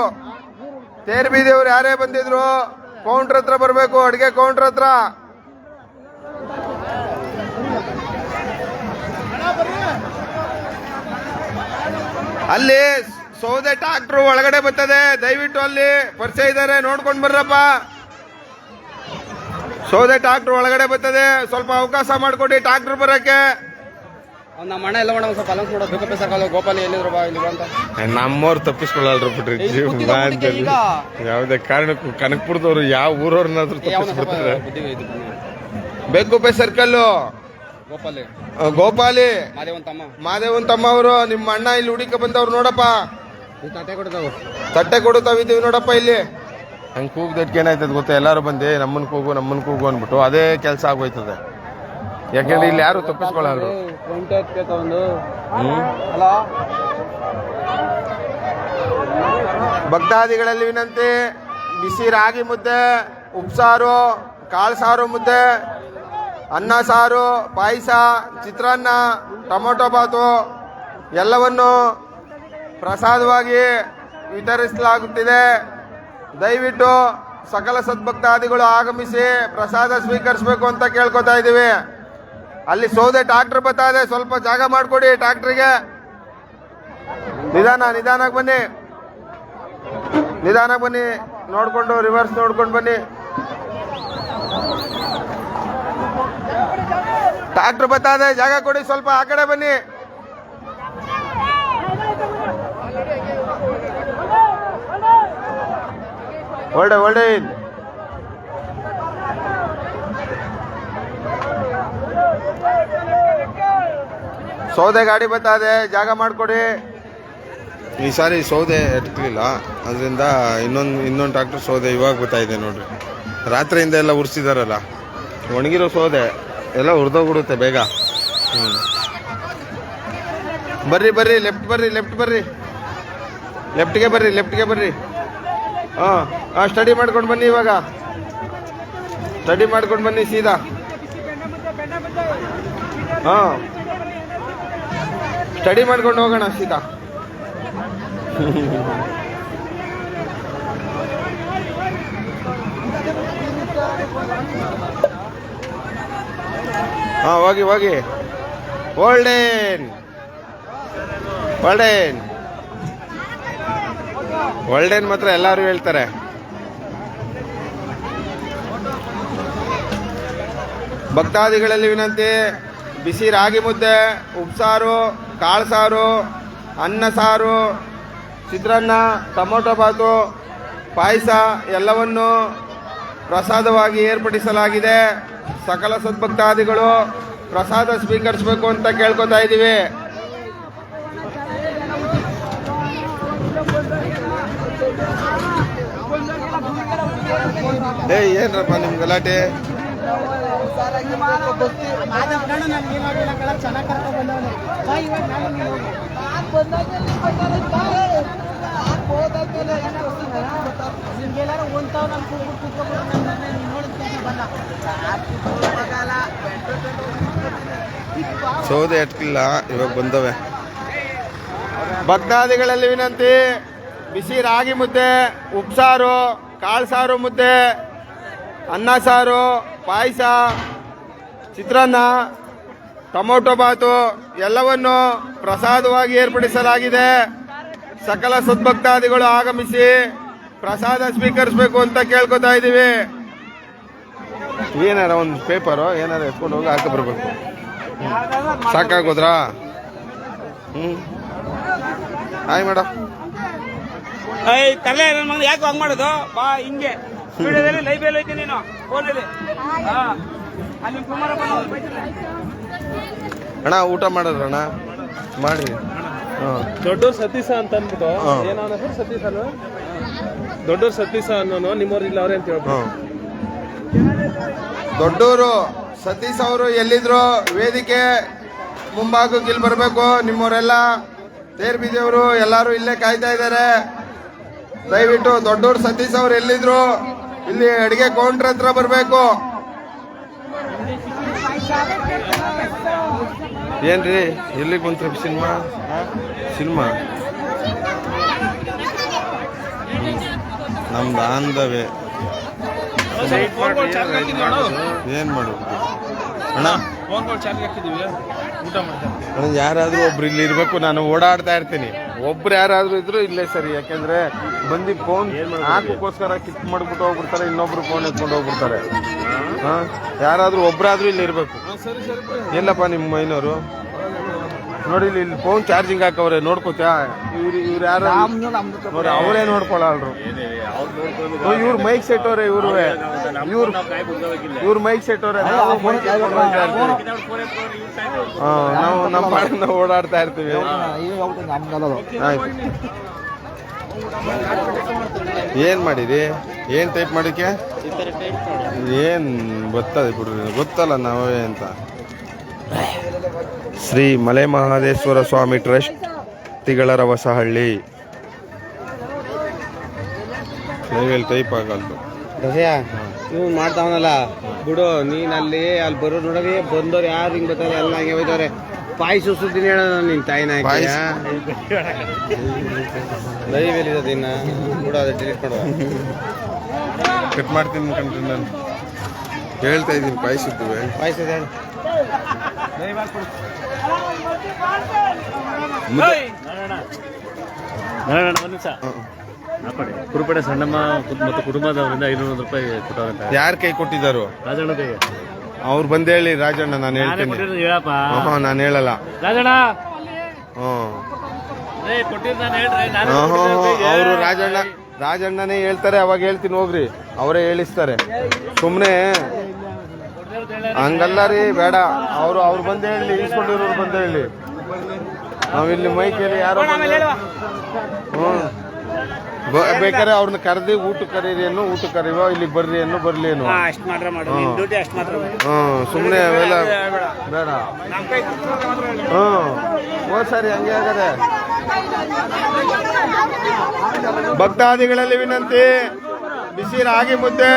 ಯಾರೇ ಬಂದಿದ್ರು ಕೌಂಟ್ರ್ ಹತ್ರ ಬರಬೇಕು, ಅಡಿಗೆ ಕೌಂಟ್ರ್ ಹತ್ರ. ಅಲ್ಲಿ ಸೌದೆ ಟ್ರಾಕ್ಟರ್ ಒಳಗಡೆ ಬರ್ತದೆ. ದಯವಿಟ್ಟು ಅಲ್ಲಿ ಪರಿಚಯ ಇದ್ದಾರೆ, ನೋಡ್ಕೊಂಡು ಬರ್ರಪ್ಪ. ಸೌದೆ ಟ್ರಾಕ್ಟರ್ ಒಳಗಡೆ ಬರ್ತದೆ, ಸ್ವಲ್ಪ ಅವಕಾಶ ಮಾಡಿಕೊಡಿ ಟ್ರಾಕ್ಟರ್ ಬರಕ್ಕೆ. ನಮ್ಮ ಅಣ್ಣ ಎಲ್ಲ ಮಾಡೋಣ, ಸ್ವಲ್ಪ ಅಲೌನ್ಸ್ ಮಾಡೋದು. ಬೇಕಪ್ಪ ಸರ್ಕಲ್ ಗೋಪಾಲಿ ಎಲ್ಲಿದ್ರು ಬಾ ಇಲ್ಲಿ ಅಂತ. ನಮ್ಮವ್ರು ತಪ್ಪಿಸ್ಕೊಳ್ಳಲ್ರು ಬಿಟ್ರಿ. ಯಾವುದೇ ಕಾರಣಕ್ಕೂ ಕನಕಪುರದವ್ರು ಯಾವ ಊರವ್ರನ್ನಾದ್ರೂ ತಪ್ಪಿಸ್ಬಿಡ್ತಾರೆ. ಬೇಕುಪ್ಪೆ ಸರ್ಕಲ್ ಗೋಪಾಲಿ ಮಾದೇವನ್ ತಮ್ಮ ಅವರು ನಿಮ್ಮ ಅಣ್ಣ ಇಲ್ಲಿ ಹುಡುಕ ಬಂದವ್ರು ನೋಡಪ್ಪ. ತಟ್ಟೆ ಕೊಡುತ್ತಾವಿದ್ದೀವಿ ನೋಡಪ್ಪ. ಇಲ್ಲಿ ಹಂಗೆ ಕೂಗ್ದಟ್ಕೆ ಏನಾಯ್ತದ ಗೊತ್ತಾ, ಎಲ್ಲಾರು ಬಂದು ನಮ್ಮನ್ ಕೂಗು ಅಂದ್ಬಿಟ್ಟು ಅದೇ ಕೆಲಸ ಆಗೋಯ್ತದೆ. ಯಾಕೆಂದ್ರೆ ಇಲ್ಲಿ ಯಾರು ತಪ್ಪಿಸ್ಕೊಳ್ಳಲ್ರು. ಭಕ್ತಾದಿಗಳಲ್ಲಿ ವಿನಂತಿ, ಬಿಸಿ ರಾಗಿ ಮುದ್ದೆ, ಉಪ್ಸಾರು, ಕಾಳು ಸಾರು ಮುದ್ದೆ, ಅನ್ನ ಸಾರು, ಪಾಯಸ, ಚಿತ್ರಾನ್ನ, ಟೊಮೊಟೊ ಬಾತು ಎಲ್ಲವನ್ನು ಪ್ರಸಾದವಾಗಿ ವಿತರಿಸಲಾಗುತ್ತಿದೆ. ದಯವಿಟ್ಟು ಸಕಲ ಸದ್ಭಕ್ತಾದಿಗಳು ಆಗಮಿಸಿ ಪ್ರಸಾದ ಸ್ವೀಕರಿಸಬೇಕು ಅಂತ ಕೇಳ್ಕೊತಾ ಇದ್ದೀವಿ. ಅಲ್ಲಿ ಸೌದೆ ಟ್ರಾಕ್ಟರ್ ಬರ್ತಾ ಇದೆ, ಸ್ವಲ್ಪ ಜಾಗ ಮಾಡಿಕೊಡಿ ಟ್ರಾಕ್ಟರ್ಗೆ. ನಿಧಾನಕ್ಕೆ ಬನ್ನಿ, ನೋಡ್ಕೊಂಡು ರಿವರ್ಸ್ ನೋಡ್ಕೊಂಡು ಬನ್ನಿ. ಡಾಕ್ಟರ್ ಬತ್ತಾದೆ, ಜಾಗ ಕೊಡಿ ಸ್ವಲ್ಪ, ಆ ಕಡೆ ಬನ್ನಿ. ಒಳ್ಳೆ ಸೌದೆ ಗಾಡಿ ಬತ್ತಾದೆ, ಜಾಗ ಮಾಡಿಕೊಡಿ. ಈ ಸಾರಿ ಸೌದೆ ಎಟ್ಕಲಿಲ್ಲ, ಅದರಿಂದ ಇನ್ನೊಂದು ಟ್ರಾಕ್ಟರ್ ಸೌದೆ ಇವಾಗ ಬರ್ತಾ ಇದೆ ನೋಡ್ರಿ. ರಾತ್ರಿಯಿಂದ ಎಲ್ಲ ಉರ್ಸಿದಾರಲ್ಲ, ಒಣಗಿರೋ ಸೌದೆ ಎಲ್ಲ ಹುರಿದೋಗ್ಬಿಡುತ್ತೆ ಬೇಗ. ಬರ್ರಿ ಲೆಫ್ಟ್ ಬರ್ರಿ ಲೆಫ್ಟ್ಗೆ ಬರ್ರಿ. ಹಾಂ ಸ್ಟಡಿ ಮಾಡ್ಕೊಂಡು ಬನ್ನಿ, ಇವಾಗ ಸ್ಟಡಿ ಮಾಡ್ಕೊಂಡು ಬನ್ನಿ ಸೀದಾ. ಹಾಂ ಸ್ಟಡಿ ಮಾಡ್ಕೊಂಡು ಹೋಗೋಣ ಸೀದಾ. ಹಾಂ ಹೋಗಿ ಒಳ್ಳೆನ್ ಮಾತ್ರ ಎಲ್ಲರೂ ಹೇಳ್ತಾರೆ. ಭಕ್ತಾದಿಗಳಲ್ಲಿ ವಿನಂತಿ, ಬಿಸಿ ರಾಗಿ ಮುದ್ದೆ, ಉಪ್ಸಾರು, ಕಾಳು ಸಾರು, ಅನ್ನ ಸಾರು, ಚಿತ್ರಾನ್ನ, ಟೊಮೊಟೊ ಬಾತು, ಪಾಯಸ ಎಲ್ಲವನ್ನು ಪ್ರಸಾದವಾಗಿ ಏರ್ಪಡಿಸಲಾಗಿದೆ. ಸಕಲ ಸದ್ಭಕ್ತಾದಿಗಳು ಪ್ರಸಾದ ಸ್ವೀಕರಿಸಬೇಕು ಅಂತ ಕೇಳ್ಕೊತಾ ಇದ್ದೀವಿ. ಏನ್ರಪ್ಪ ನಿಮ್ ಗಲಾಟೆ? ಸೌದೆ ಎಟ್ಕಿಲ್ಲ, ಇವಾಗ ಬಂದವೆ. ಭಕ್ತಾದಿಗಳಲ್ಲಿ ವಿನಂತಿ, ಬಿಸಿ ರಾಗಿ ಮುದ್ದೆ, ಉಪ್ಸಾರು, ಕಾಳು ಸಾರು ಮುದ್ದೆ, ಅನ್ನ ಸಾರು, ಪಾಯಸ, ಚಿತ್ರಾನ್ನ, ಟೊಮೊಟೊ ಬಾತು ಎಲ್ಲವನ್ನು ಪ್ರಸಾದವಾಗಿ ಏರ್ಪಡಿಸಲಾಗಿದೆ. ಸಕಲ ಸದ್ಭಕ್ತಾದಿಗಳು ಆಗಮಿಸಿ ಪ್ರಸಾದ ಸ್ವೀಕರಿಸಬೇಕು ಅಂತ ಕೇಳ್ಕೊತಾ ಇದ್ದೀವಿ. ಏನಾರ ಒಂದು ಪೇಪರು ಏನಾರ ಎತ್ಕೊಂಡು ಹೋಗಿ ಹಾಕಿ ಬರ್ಬೇಕು. ಸಾಕಾಗೋದ್ರಾ? Hi madam. ತಲೆ ನನ್ನ ಮಗ ಯಾಕೆ ಹಂಗ್ ಮಾಡೋದು? ಬಾ ಹಿಂಗೆ ವಿಡಿಯೋದಲ್ಲಿ ಲೈವ್ ಐತಿ ನೀನು ಫೋನಲ್ಲಿ. ಅಲ್ಲಿ ಕುಮಾರಪ್ಪ ಅಣ್ಣ ಊಟ ಮಾಡಿದ್ರಣ್ಣ? ಮಾಡಿ. ದೊಡ್ಡೂರು ಸತೀಶ ಅಂತ ಅಂದ್ಬಿಟ್ಟು ಏನೋ ಸತೀಶ ಅಲ್ವಾ? ದೊಡ್ಡೂರು ಸತೀಶ ಅನ್ನೋನು ನಿಮ್ಮವ್ರು ಇಲ್ಲ ಅವ್ರೆ ಅಂತ ಹೇಳ್ಬೋದು. ದೊಡ್ಡೂರು ಸತೀಶ್ ಅವರು ಎಲ್ಲಿದ್ರು ವೇದಿಕೆ ಮುಂಭಾಗಕ್ಕೆ ಇಲ್ಲಿ ಬರಬೇಕು. ನಿಮ್ಮವರೆಲ್ಲ ತೇರ್ ಬೀದಿಯವರು ಎಲ್ಲರೂ ಇಲ್ಲೇ ಕಾಯ್ತಾ ಇದ್ದಾರೆ. ದಯವಿಟ್ಟು ದೊಡ್ಡೂರು ಸತೀಶ್ ಅವರು ಎಲ್ಲಿದ್ರು ಇಲ್ಲಿ ಅಡಿಗೆ ಕೌಂಟರ್ ಹತ್ರ ಬರಬೇಕು. ಏನ್ರಿ ಎಲ್ಲಿಗೆ ಬಂತು ಸಿನಿಮಾ ನಮ್ದು ಆಂದವೇ. ಏನ್ ಮಾಡೋದು ಅಣ್ಣ? ಯಾರಾದ್ರೂ ಒಬ್ರು ಇಲ್ಲಿ ಇರ್ಬೇಕು. ನಾನು ಓಡಾಡ್ತಾ ಇರ್ತೀನಿ, ಒಬ್ರು ಯಾರಾದ್ರೂ ಇದ್ರು ಇಲ್ಲೇ ಸರಿ. ಯಾಕೆಂದ್ರೆ ಬಂದು ಫೋನ್ ಹಾಕೋಸ್ಕರ ಕಿಕ್ ಮಾಡ್ಬಿಟ್ಟು ಹೋಗ್ಬಿಡ್ತಾರೆ, ಇನ್ನೊಬ್ರು ಫೋನ್ ಎತ್ಕೊಂಡು ಹೋಗ್ಬಿಡ್ತಾರೆ. ಯಾರಾದ್ರೂ ಒಬ್ರಾದ್ರೂ ಇಲ್ಲಿ ಇರ್ಬೇಕು. ಎಲ್ಲಪ್ಪ ನಿಮ್ಮ ಮೈನವರು ನೋಡಿ, ಇಲ್ಲಿ ಫೋನ್ ಚಾರ್ಜಿಂಗ್ ಹಾಕವ್ರೆ, ನೋಡ್ಕೋತ್ಯಾ? ಇವ್ರು ಯಾರು ನೋಡಿ, ಅವರೇ ನೋಡ್ಕೊಳಲ್ರು. ಇವ್ರು ಮೈಕ್ ಸೆಟ್ ಅವ್ರೆ, ಇವ್ರು ಮೈಕ್ ಸೆಟ್ ಅವ್ರೆ. ನಾವು ನಮ್ಮ ಪಾಡಿನ ಓಡಾಡ್ತಾ ಇರ್ತೀವಿ. ಆಯ್ತು, ಏನ್ ಮಾಡಿರಿ? ಏನ್ ಟೈಪ್ ಮಾಡಿಕೆ? ಏನ್ ಗೊತ್ತದ ಬಿಡ್ರಿ, ಗೊತ್ತಲ್ಲ ನಾವೇ ಅಂತ. ಶ್ರೀ ಮಲೆ ಮಹದೇಶ್ವರ ಸ್ವಾಮಿ ಟ್ರಸ್ಟ್, ತಿಗಳರ ಹೊಸಹಳ್ಳಿ. ಟೈಪ್ ಆಗಲ್ದು ಇವ್ ಮಾಡ್ತಾವನಲ್ಲ ಬಿಡು. ನೀನ್ ಅಲ್ಲಿ ಬರೋ ನೋಡವಿ ಬಂದವ್ರು ಯಾರು ಹಿಂಗ್ ಬರ್ತಾರೆ, ಎಲ್ಲ ಹಂಗೆ ಹೋಯ್ತವ್ರೆ. ಪಾಯಸ ಸುದ್ದಿನ ಹೇಳ ನಿನ್ ತಾಯಿನ ಲೈವ್ ಎಲ್ಲಿದೆ ಇನ್ನ ಬಿಡು, ಅದು ಡಿಲೀಟ್ ಮಾಡುವ. ಕಟ್ ಮಾಡ್ತೀನಿ ಕಂಡ್ರಿ, ನಾನು ಹೇಳ್ತಾ ಇದ್ದೀನಿ. ಪಾಯಿಸಿದ್ವಿ ಪಾಯಸ ಕುರುಪಡೆ ಸಣ್ಣಮ್ಮ ಮತ್ತು ಕುಟುಂಬದವರಿಂದ 500 ರೂಪಾಯಿ ಕೊಟ್ಟವಂತ. ಯಾರ ಕೈ ಕೊಟ್ಟಿದ್ದಾರೋ? ರಾಜಣ್ಣ ಕೈಗೆ. ಅವ್ರು ಬಂದು ಹೇಳಿ ರಾಜಣ್ಣ, ನಾನು ಹೇಳ್ತೀನಿ. ಹೇಳಪ್ಪ ನಾನು ಹೇಳಲ್ಲ. ರಾಜಣ್ಣ ಹ್ಮ್ ಕೊಟ್ಟಿದ್ದಾನೆ ಹೇಳ್ರಿ. ಅವರು ರಾಜಣ್ಣನೇ ಹೇಳ್ತಾರೆ, ಅವಾಗ ಹೇಳ್ತೀನಿ ಹೋಗ್ರಿ, ಅವರೇ ಹೇಳಿಸ್ತಾರೆ. ಸುಮ್ಮನೆ ಹಂಗಲ್ಲ ರೀ, ಬೇಡ. ಅವ್ರು ಬಂದು ಹೇಳಿ, ಇಸ್ಕೊಂಡಿರೋರು ಬಂದು ಹೇಳಿ. ನಾವಿಲ್ಲಿ ಮೈಕೇಲಿ ಯಾರೋ ಬೇಕಾದ್ರೆ ಅವ್ರನ್ನ ಕರೆದಿ ಊಟಕ್ಕೆ ಕರೀರಿ ಅನ್ನೋ, ಊಟಕ್ಕೆ ಕರೀವೋ, ಇಲ್ಲಿಗೆ ಬರ್ರಿ ಅನ್ನೋ, ಬರ್ಲಿ ಅನ್ನೋ. ಸುಮ್ಮನೆ ಅವೆಲ್ಲ ಬೇಡ. ಹೋದ್ ಸಾರಿ ಹಂಗೆ ಆಗದೆ. ಭಕ್ತಾದಿಗಳಲ್ಲಿ ವಿನಂತಿ, ಬಿಸಿ ರಾಗಿ ಮುದ್ದೆ,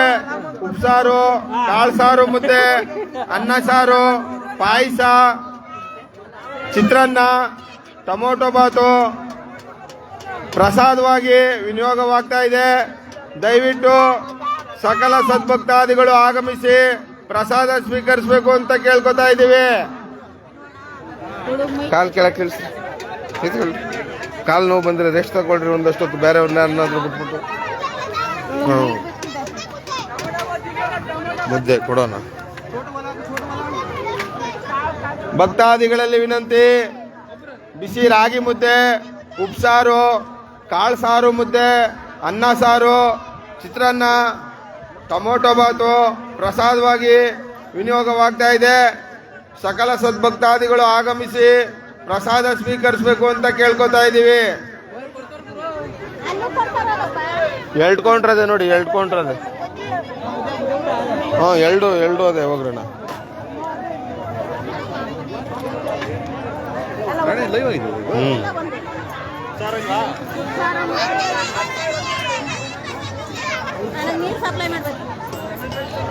ಉಪ್ಸಾರು, ಕಾಳು ಸಾರು ಮುದ್ದೆ, ಅನ್ನ ಸಾರು, ಪಾಯಸ, ಚಿತ್ರಾನ್ನ, ಟೊಮೊಟೊ ಬಾತು ಪ್ರಸಾದವಾಗಿ ವಿನಿಯೋಗವಾಗ್ತಾ ಇದೆ. ದಯವಿಟ್ಟು ಸಕಲ ಸದ್ಭಕ್ತಾದಿಗಳು ಆಗಮಿಸಿ ಪ್ರಸಾದ ಸ್ವೀಕರಿಸಬೇಕು ಅಂತ ಕೇಳ್ಕೊತಾ ಇದ್ದೀವಿ. ಕಾಲ್ ಕೆಳಕ್ಕೆ ಇಳಿಸಿ, ಕಾಲು ನೋವು ಬಂದ್ರೆ ರೆಸ್ಟ್ ತಗೊಳ್ರಿ ಒಂದಷ್ಟೊತ್ತು, ಬೇರೆಯವ್ರನ್ನ ಏನಾದ್ರೂ ಬಿಟ್ಬಿಟ್ಟು. ಮುದ್ದೆ ಕೊಡೋಣ. ಭಕ್ತಾದಿಗಳಲ್ಲಿ ವಿನಂತಿ, ಬಿಸಿ ರಾಗಿ ಮುದ್ದೆ, ಉಪ್ಸಾರು, ಕಾಳು ಸಾರು ಮುದ್ದೆ, ಅನ್ನ ಸಾರು, ಚಿತ್ರಾನ್ನ, ಟೊಮೊಟೊ ಬಾತು ಪ್ರಸಾದವಾಗಿ ವಿನಿಯೋಗವಾಗ್ತಾ ಇದೆ. ಸಕಲ ಸದ್ಭಕ್ತಾದಿಗಳು ಆಗಮಿಸಿ ಪ್ರಸಾದ ಸ್ವೀಕರಿಸಬೇಕು ಅಂತ ಕೇಳ್ಕೊತಾ ಇದ್ದೀವಿ. ಎಳ್ಕೊಂಡ್ರದೆ ನೋಡಿ, ಎಳ್ಕೊಂಡ್ರದೆ. ಎರಡು ಅದೇ ಹೋಗ್ರಣ.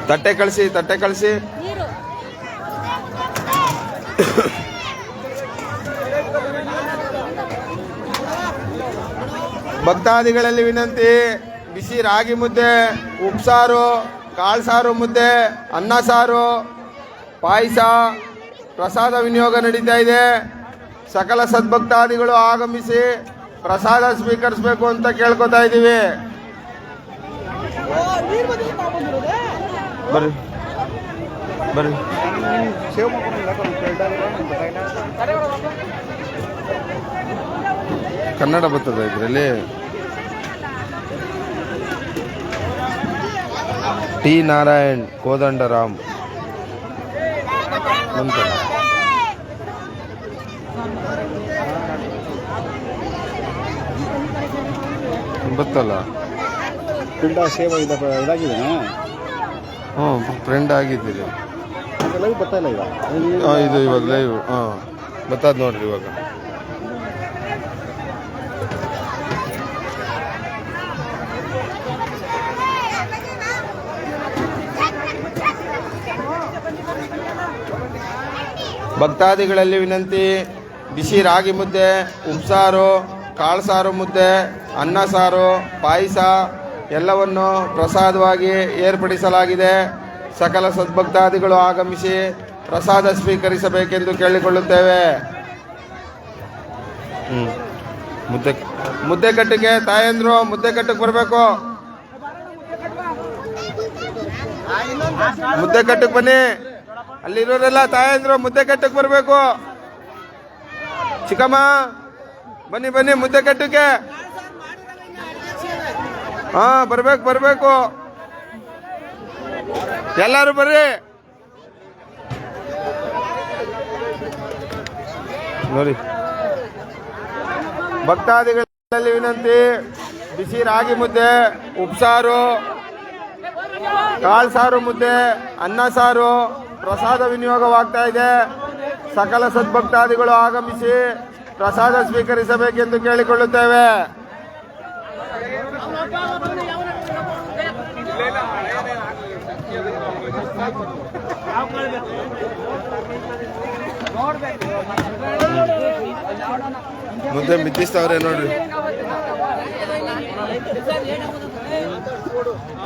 ತಟ್ಟೆ ಕಳಿಸಿ. ಭಕ್ತಾದಿಗಳಲ್ಲಿ ವಿನಂತಿ, ಬಿಸಿ ರಾಗಿ ಮುದ್ದೆ, ಉಪ್ಸಾರು, ಕಾಳು ಸಾರು ಮುದ್ದೆ, ಅನ್ನ ಸಾರು, ಪಾಯಸ ಪ್ರಸಾದ ವಿನಿಯೋಗ ನಡೀತಾ ಇದೆ. ಸಕಲ ಸದ್ಭಕ್ತಾದಿಗಳು ಆಗಮಿಸಿ ಪ್ರಸಾದ ಸ್ವೀಕರಿಸಬೇಕು ಅಂತ ಕೇಳ್ಕೊತಾ ಇದ್ದೀವಿ. ಬರ್ರಿ ಕನ್ನಡ ಬರ್ತದೆ ಇದರಲ್ಲಿ. ಟಿ ನಾರಾಯಣ್, ಕೋದಂಡರಾಮ್ ಅಂತ ಗೊತ್ತಲ್ಲ. ಸೇವಾ ಇದಾಗಿದೆ. ಫ್ರೆಂಡ್ ಆಗಿದ್ದೀರಿ. ಲೈವ್ ಬರ್ತಾಯಿಲ್ಲ ಈಗ. ಇದು ಇವಾಗ ಲೈವ್ ಬರ್ತದ ನೋಡ್ರಿ ಇವಾಗ. ಭಕ್ತಾದಿಗಳಲ್ಲಿ ವಿನಂತಿ, ಬಿಸಿ ರಾಗಿ ಮುದ್ದೆ, ಉಪ್ಸಾರು, ಕಾಳು ಸಾರು ಮುದ್ದೆ, ಅನ್ನ ಸಾರು, ಪಾಯಸ ಎಲ್ಲವನ್ನು ಪ್ರಸಾದವಾಗಿ ಏರ್ಪಡಿಸಲಾಗಿದೆ. ಸಕಲ ಸದ್ಭಕ್ತಾದಿಗಳು ಆಗಮಿಸಿ ಪ್ರಸಾದ ಸ್ವೀಕರಿಸಬೇಕೆಂದು ಕೇಳಿಕೊಳ್ಳುತ್ತೇವೆ. ಮುದ್ದೆ ಕಟ್ಟಿಗೆ ತಾಯಂದ್ರು ಮುದ್ದೆ ಕಟ್ಟಕ್ಕೆ ಬರಬೇಕು. ಮುದ್ದೆ ಕಟ್ಟಕ್ಕೆ ಬನ್ನಿ. ಅಲ್ಲಿರೋರೆಲ್ಲ ತಾಯಂದ್ರು ಮುದ್ದೆ ಕಟ್ಟಕ್ಕೆ ಬರಬೇಕು. ಚಿಕ್ಕಮ್ಮ ಬನ್ನಿ ಮುದ್ದೆ ಕಟ್ಟಕ್ಕೆ. ಬರ್ಬೇಕು ಎಲ್ಲರೂ ಬರ್ರಿ. ನೋಡಿ ಭಕ್ತಾದಿಗಳಲ್ಲಿ ವಿನಂತಿ, ಬಿಸಿ ರಾಗಿ ಮುದ್ದೆ, ಉಪ್ಸಾರು, ಕಾಳು ಸಾರು ಮುದ್ದೆ, ಅನ್ನ ಸಾರು ಪ್ರಸಾದ ವಿನಿಯೋಗವಾಗ್ತಾ ಇದೆ. ಸಕಲ ಸದ್ಭಕ್ತಾದಿಗಳು ಆಗಮಿಸಿ ಪ್ರಸಾದ ಸ್ವೀಕರಿಸಬೇಕೆಂದು ಕೇಳಿಕೊಳ್ಳುತ್ತೇವೆ. ಮುದ್ದೆ ಮಿತ್ತಿಸ್ತವ್ರೆ ನೋಡ್ರಿ.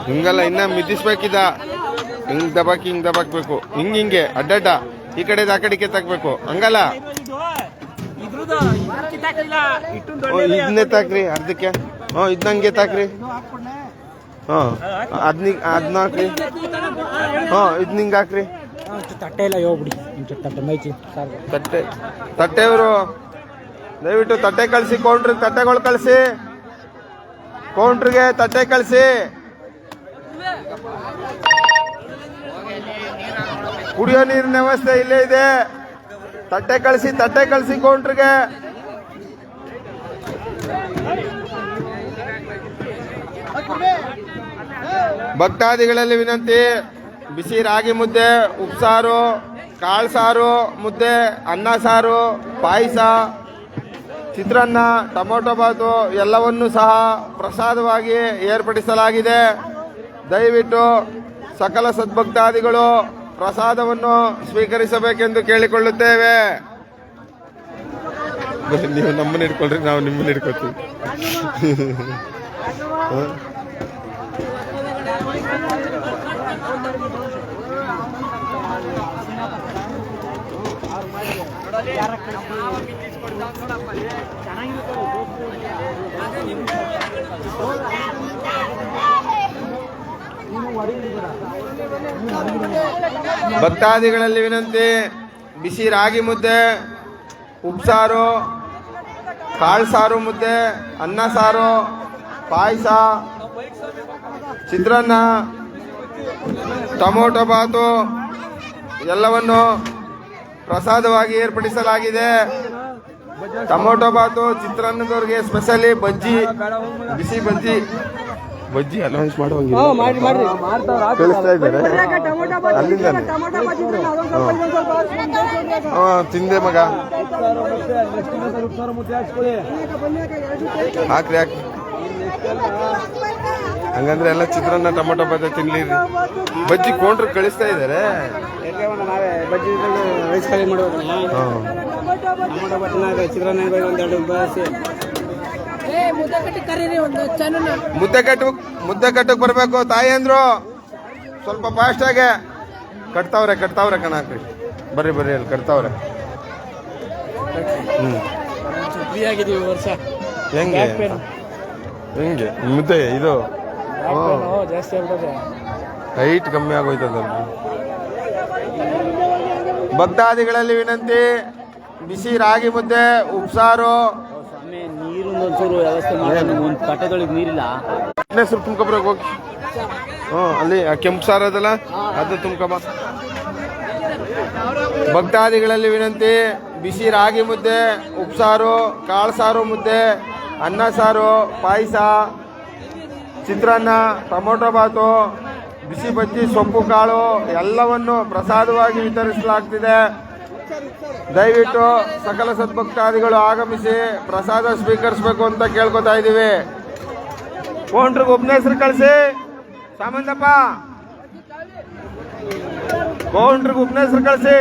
ಹಿಂಗಲ್ಲ, ಇನ್ನ ಮಿದ್ದಿಸ್ಬೇಕಿದ. ಹಿಂಗ್ ದಬಾಕ್ಬೇಕು. ಹಿಂಗೆ ಅಡ್ಡಡ್ಡ ಈ ಕಡೆ ಆ ಕಡೆಗೆ ತಗ್ಬೇಕು. ಹಂಗಲ್ಲ, ಇದನ್ನೇ ತಾಕ್ರಿ ಅರ್ಧಕ್ಕೆ. ಇದನ್ನಂಗೆ ತಾಕ್ರಿ. ಅದನ್ನ ಹಾಕ್ರಿ. ಇದ್ ಹಿಂಗ್ ಹಾಕ್ರಿ. ತಟ್ಟೆ ಇಲ್ಲ ಹೋಗ್ಬಿಡಿ ತಟ್ಟೆ ಮೈಚಿ ಸಾಕು ತಟ್ಟೆಯವರು ದಯವಿಟ್ಟು ತಟ್ಟೆ ಕಳಿಸಿ, ಕೌಂಟ್ರಿಗೆ ತಟ್ಟೆಗಳು ಕಳಿಸಿ, ಕೌಂಟ್ರಿಗೆ ತಟ್ಟೆ ಕಳಿಸಿ. ಕುಡಿಯೋ ನೀರಿನ ವ್ಯವಸ್ಥೆ ಇಲ್ಲೇ ಇದೆ. ತಟ್ಟೆ ಕಳಿಸಿ ಕೌಂಟ್ರಿಗೆ. ಭಕ್ತಾದಿಗಳಲ್ಲಿ ವಿನಂತಿ, ಬಿಸಿ ರಾಗಿ ಮುದ್ದೆ, ಉಪ್ಸಾರು, ಕಾಳು ಸಾರು ಮುದ್ದೆ, ಅನ್ನ ಸಾರು, ಪಾಯಸ, ಚಿತ್ರಾನ್ನ, ಟೊಮೊಟೊ ಬಾತು ಎಲ್ಲವನ್ನೂ ಸಹ ಪ್ರಸಾದವಾಗಿ ಏರ್ಪಡಿಸಲಾಗಿದೆ. ದಯವಿಟ್ಟು ಸಕಲ ಸದ್ಭಕ್ತಾದಿಗಳು ಪ್ರಸಾದವನ್ನು ಸ್ವೀಕರಿಸಬೇಕೆಂದು ಕೇಳಿಕೊಳ್ಳುತ್ತೇವೆ. ನೀವು ನಮ್ಮನ್ನ ಹಿಡ್ಕೊಳ್ರಿ, ನಾವು ನಿಮ್ಮನ್ನ ಹಿಡ್ಕೊತೀವಿ. ಭಕ್ತಾದಿಗಳಲ್ಲಿ ವಿನಂತಿ, ಬಿಸಿ ರಾಗಿ ಮುದ್ದೆ, ಉಪ್ಸಾರು, ಕಾಳು ಸಾರು ಮುದ್ದೆ, ಅನ್ನ ಸಾರು, ಪಾಯಸ, ಚಿತ್ರಾನ್ನ, ಟೊಮೊಟೊ ಬಾತು ಎಲ್ಲವನ್ನು ಪ್ರಸಾದವಾಗಿ ಏರ್ಪಡಿಸಲಾಗಿದೆ. ಟೊಮೊಟೊ ಬಾತು, ಚಿತ್ರಾನ್ನದವ್ರಿಗೆ ಸ್ಪೆಷಲಿ ಬಜ್ಜಿ, ಬಿಸಿ ಬಜ್ಜಿ ಅನೌನ್ಸ್ ಮಾಡುವಂಗಿಲ್ಲ, ಕಳಿಸ್ತಾ ಇದ್ದಾರೆ ಅಲ್ಲಿಂದಾನೆ. ತಿಂದೆ ಮಗ, ಹಾಕ್ರಿ ಹಂಗಂದ್ರೆ ಎಲ್ಲ ಚಿತ್ರಾನ್ನ ಟೊಮೊಟೊ ಬಾತು ತಿನ್ಲಿ. ಬಜ್ಜಿ ಕೊಂಡ್ರು ಕಳಿಸ್ತಾ ಇದ್ದಾರೆ. ಮುದ್ದೆ ಕಟ್ಟಕ್ ಬರ್ಬೇಕು ತಾಯಿ ಅಂದ್ರು. ಸ್ವಲ್ಪ ಫಾಸ್ಟ್ ಆಗಿ ಕಟ್ತಾವ್ರೆ ಕಣಾಕ್ರಿ. ಬರ್ರಿ ಅಲ್ಲಿ ಕಟ್ತಾವ್ರೆ. ಹೆಂಗೆ ಮುದ್ದೆ ಇದು ಹೈಟ್ ಕಮ್ಮಿ ಆಗೋಯ್ತದ. ಭಕ್ತಾದಿಗಳಲ್ಲಿ ವಿನಂತಿ, ಬಿಸಿ ರಾಗಿ ಮುದ್ದೆ, ಉಪ್ಸಾರು, ನೀರು ವ್ಯವಸ್ಥೆ ಮಾಡಿ. ಕಟ್ಟೆಗಳಿಗೆ ನೀರಿಲ್ಲ, ಸ್ವಲ್ಪ ತುಂಬ್ಕೊಬ್ರಾಗ ಹೋಗಿ. ಅಲ್ಲಿ ಕೆಂಪು ಸಾರು ಅದಲ್ಲ, ಅದು ತುಂಬ್ಕೊಬ. ಭಕ್ತಾದಿಗಳಲ್ಲಿ ವಿನಂತಿ, ಬಿಸಿ ರಾಗಿ ಮುದ್ದೆ, ಉಪ್ಸಾರು, ಕಾಳು ಸಾರು ಮುದ್ದೆ, ಅನ್ನ ಸಾರು, ಪಾಯಸ, ಚಿತ್ರಾನ್ನ, ಟೊಮೊಟೊ ಬಾತು, ಬಿಸಿ ಬಜ್ಜಿ, ಸೊಪ್ಪು ಕಾಳು ಎಲ್ಲವನ್ನು ಪ್ರಸಾದವಾಗಿ ವಿತರಿಸಲಾಗ್ತಿದೆ. ದಯವಿಟ್ಟು ಸಕಲ ಸದ್ಭಕ್ತಾದಿಗಳು ಆಗಮಿಸಿ ಪ್ರಸಾದ ಸ್ವೀಕರಿಸಬೇಕು ಅಂತ ಕೇಳ್ಕೊತಾ ಇದ್ದೀವಿ. ಕೌಂಟ್ರಿಗೆ ಒಬ್ಬನ ಹೆಸರು ಕಳಿಸಿ. ಸಾಮಂತಪ್ಪ, ಕೌಂಟ್ರಿಗೆ ಒಬ್ಬನ ಹೆಸರು ಕಳಿಸಿ.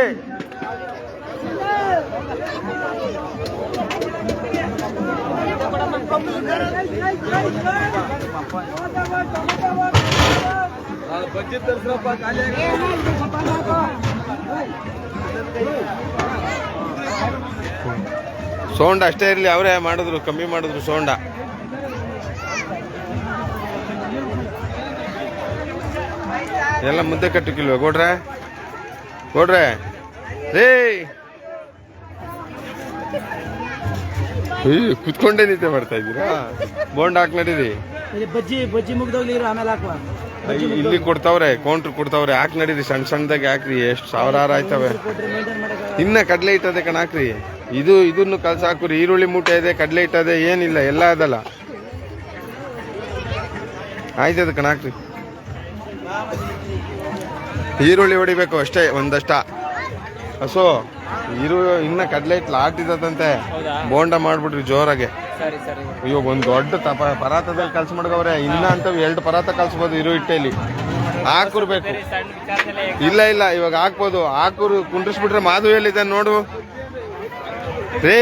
ಸೌಂಡ್ ಅಷ್ಟೇ ಇರಲಿ, ಅವರೇ ಮಾಡಿದ್ರು, ಕಮ್ಮಿ ಮಾಡಿದ್ರು ಸೌಂಡ. ಎಲ್ಲ ಮುದ್ದೆ ಕಟ್ಟಕ್ಕಿಲ್ವ ಗೌಡ್ರೆ ರೇ? ಕುತ್ಕೊಂಡೇ ನಿದ್ದೆ ಮಾಡ್ತಾ ಇದ್ದೀರಾ? ಬೋಂಡ್ ಹಾಕ್ ನಡೀರಿ. ಬಜ್ಜಿ ಮುಗ್ದೋಗ್ಲಿ, ಆಮೇಲೆ ಹಾಕುವ. ಇಲ್ಲಿ ಕೊಡ್ತಾವ್ರೆ, ಕೌಂಟ್ರ್ ಕೊಡ್ತಾವ್ರೆ, ಹಾಕ್ ನಡೀರಿ. ಸಣ್ಣದಾಗಿ ಹಾಕ್ರಿ, ಎಷ್ಟು ಸಾವಿರಾರು ಆಯ್ತವೆ. ಇನ್ನ ಕಡ್ಲೆ ಇಟ್ಟದೆ ಕಣ ಹಾಕ್ರಿ. ಇದನ್ನು ಕಲ್ಸ ಹಾಕ್ರಿ. ಈರುಳ್ಳಿ ಮೂಟೆ ಇದೆ, ಕಡ್ಲೆ ಇಟ್ಟದೆ, ಏನಿಲ್ಲ, ಎಲ್ಲ ಅದಲ್ಲ. ಆಯ್ತದ ಕಣ ಹಾಕ್ರಿ. ಈರುಳ್ಳಿ ಹೊಡಿಬೇಕು ಅಷ್ಟೇ, ಒಂದಷ್ಟ ಹಸು. ಇನ್ನ ಕಡ್ಲೆ ಇಟ್ಲ ಆಟಿದಂತೆ ಬೋಂಡ ಮಾಡ್ಬಿಡ್ರಿ ಜೋರಾಗೆ. ಇವಾಗ ಒಂದ್ ದೊಡ್ಡ ಪರಾತದಲ್ಲಿ ಕಲ್ಸ್ ಮಾಡ್ಕವ್ರೆ. ಇನ್ನ ಅಂತ 2 ಪರಾತ ಕಲ್ಸ್ಬೋದು ಇರು ಹಿಟ್ಟೆಲಿ. ಹಾಕುರ್ಬೇಕು. ಇಲ್ಲ ಇವಾಗ ಹಾಕ್ಬೋದು. ಹಾಕುರು ಕುಂಡ್ರಿಸ್ಬಿಟ್ರೆ ಮಾಧು ಎಲ್ಲಿದೆ ನೋಡು ರೇ.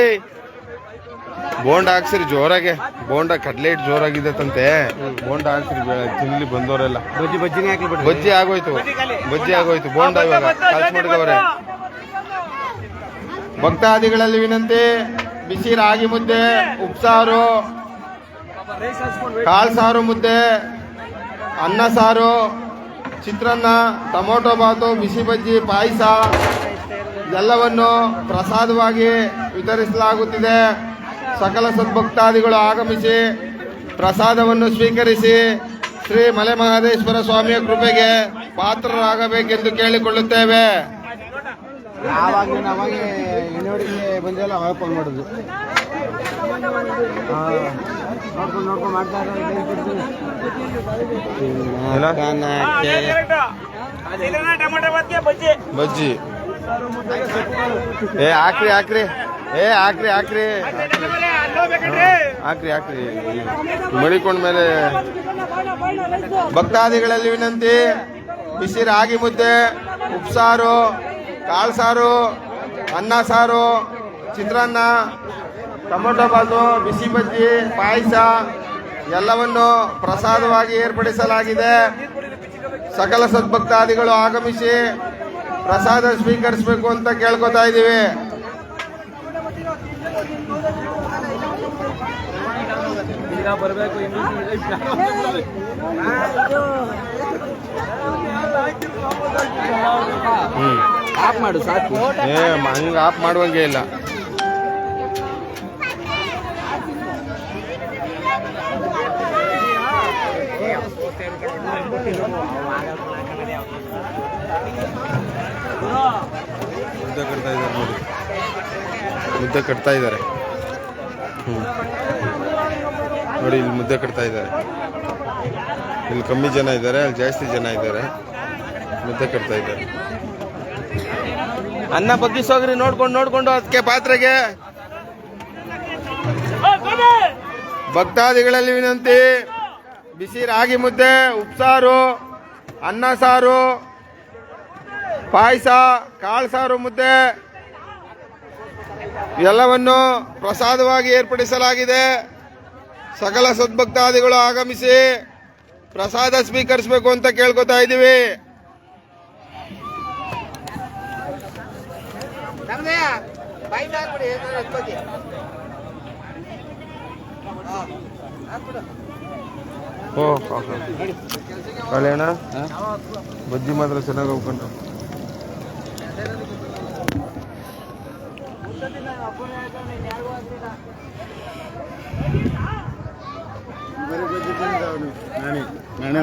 ಬೋಂಡ ಹಾಕ್ಸಿರಿ ಜೋರಾಗೆ. ಬೋಂಡ ಕಡ್ಲೆ ಇಟ್ಟು ಜೋರಾಗಿದೆತ್ತಂತೆ. ಬೋಂಡ ಹಾಕ್ಸಿರಿ, ತಿನ್ಲಿ ಬಂದವರೆಲ್ಲ. ಬಜ್ಜಿ ಆಗೋಯ್ತು. ಬೋಂಡ ಇವಾಗ ಕಲ್ಸ್ ಮಾಡ್ಕವ್ರೆ. ಭಕ್ತಾದಿಗಳಲ್ಲಿ ವಿನಂತಿ, ಬಿಸಿ ರಾಗಿ ಮುದ್ದೆ, ಉಪ್ಸಾರು, ಕಾಳು ಸಾರು ಮುದ್ದೆ, ಅನ್ನ ಸಾರು, ಚಿತ್ರಾನ್ನ, ಟೊಮೊಟೊ ಬಾತು, ಬಿಸಿ ಬಜ್ಜಿ, ಪಾಯಸ ಎಲ್ಲವನ್ನು ಪ್ರಸಾದವಾಗಿ ವಿತರಿಸಲಾಗುತ್ತಿದೆ. ಸಕಲ ಸದ್ಭಕ್ತಾದಿಗಳು ಆಗಮಿಸಿ ಪ್ರಸಾದವನ್ನು ಸ್ವೀಕರಿಸಿ ಶ್ರೀ ಮಲೆ ಮಹದೇಶ್ವರ ಸ್ವಾಮಿಯ ಕೃಪೆಗೆ ಪಾತ್ರರಾಗಬೇಕೆಂದು ಕೇಳಿಕೊಳ್ಳುತ್ತೇವೆ. ಯಾವಾಗ ನಮಗೆ ಇನ್ನೋಡಿಗೆ ಬಂದಿಲ್ಲ ಅವಾಗ ಫೋನ್ ಮಾಡೋದು. ನೋಡ್ಕೊಂಡು ಮಾಡ್ತಾ ಟೊಮೆಟೊ ಬಾತ್ಗೆ ಬಜ್ಜಿ ಬಜ್ಜಿ ಹಾಕ್ರಿ ಹಾಕ್ರಿ ಹಾಕ್ರಿ ಹಾಕ್ರಿ ಹಾಕ್ರಿ ಹಾಕ್ರಿ ಮಡಿಕೊಂಡ್ಮೇಲೆ ಭಕ್ತಾದಿಗಳಲ್ಲಿ ವಿನಂತಿ, ಬಿಸಿ ರಾಗಿ ಮುದ್ದೆ, ಉಪ್ಸಾರು, ಕಾಳು ಸಾರು, ಅನ್ನ ಸಾರು, ಚಿತ್ರಾನ್ನ, ಟೊಮೊಟೊ ಬಾತು, ಬಿಸಿ ಬಜ್ಜಿ, ಪಾಯಸ ಎಲ್ಲವನ್ನು ಪ್ರಸಾದವಾಗಿ ಏರ್ಪಡಿಸಲಾಗಿದೆ. ಸಕಲ ಸದ್ಭಕ್ತಾದಿಗಳು ಆಗಮಿಸಿ ಪ್ರಸಾದ ಸ್ವೀಕರಿಸಬೇಕು ಅಂತ ಕೇಳ್ಕೊತಾ ಇದ್ದೀವಿ. ಆಫ್ ಮಾಡು ಸಾಕು. ಹಂಗ ಆಫ್ ಮಾಡುವಂಗೆ ಇಲ್ಲ. ಮುದ್ದೆ ಕಟ್ತಾ ಇದ್ದಾರೆ ನೋಡಿ, ಇಲ್ಲಿ ಮುದ್ದೆ ಕಟ್ತಾ ಇದ್ದಾರೆ. ಇಲ್ಲಿ ಕಮ್ಮಿ ಜನ ಇದ್ದಾರೆ, ಅಲ್ಲಿ ಜಾಸ್ತಿ ಜನ ಇದ್ದಾರೆ. ಮುದ್ದೆ ಕಟ್ತಾ ಇದ್ದಾರೆ. ಅನ್ನ ಬಗ್ಗಿಸೋಗ್ರಿ ನೋಡ್ಕೊಂಡು ಅದಕ್ಕೆ ಪಾತ್ರೆಗೆ. ಭಕ್ತಾದಿಗಳಲ್ಲಿ ವಿನಂತಿ, ಬಿಸಿ ರಾಗಿ ಮುದ್ದೆ, ಉಪ್ಸಾರು, ಅನ್ನ ಸಾರು, ಪಾಯಸ, ಕಾಳು ಸಾರು, ಮುದ್ದೆ ಎಲ್ಲವನ್ನು ಪ್ರಸಾದವಾಗಿ ಏರ್ಪಡಿಸಲಾಗಿದೆ. ಸಕಲ ಸದ್ಭಕ್ತಾದಿಗಳು ಆಗಮಿಸಿ ಪ್ರಸಾದ ಸ್ವೀಕರಿಸಬೇಕು ಅಂತ ಕೇಳ್ಕೊತಾ ಇದ್ದೀವಿ. ಕಲ್ಯಾಣ ಬಜ್ಜಿ ಮಾತ್ರ ಚೆನ್ನಾಗಿ ಹೋಗ್ಕೊಂಡು ನಾನೇ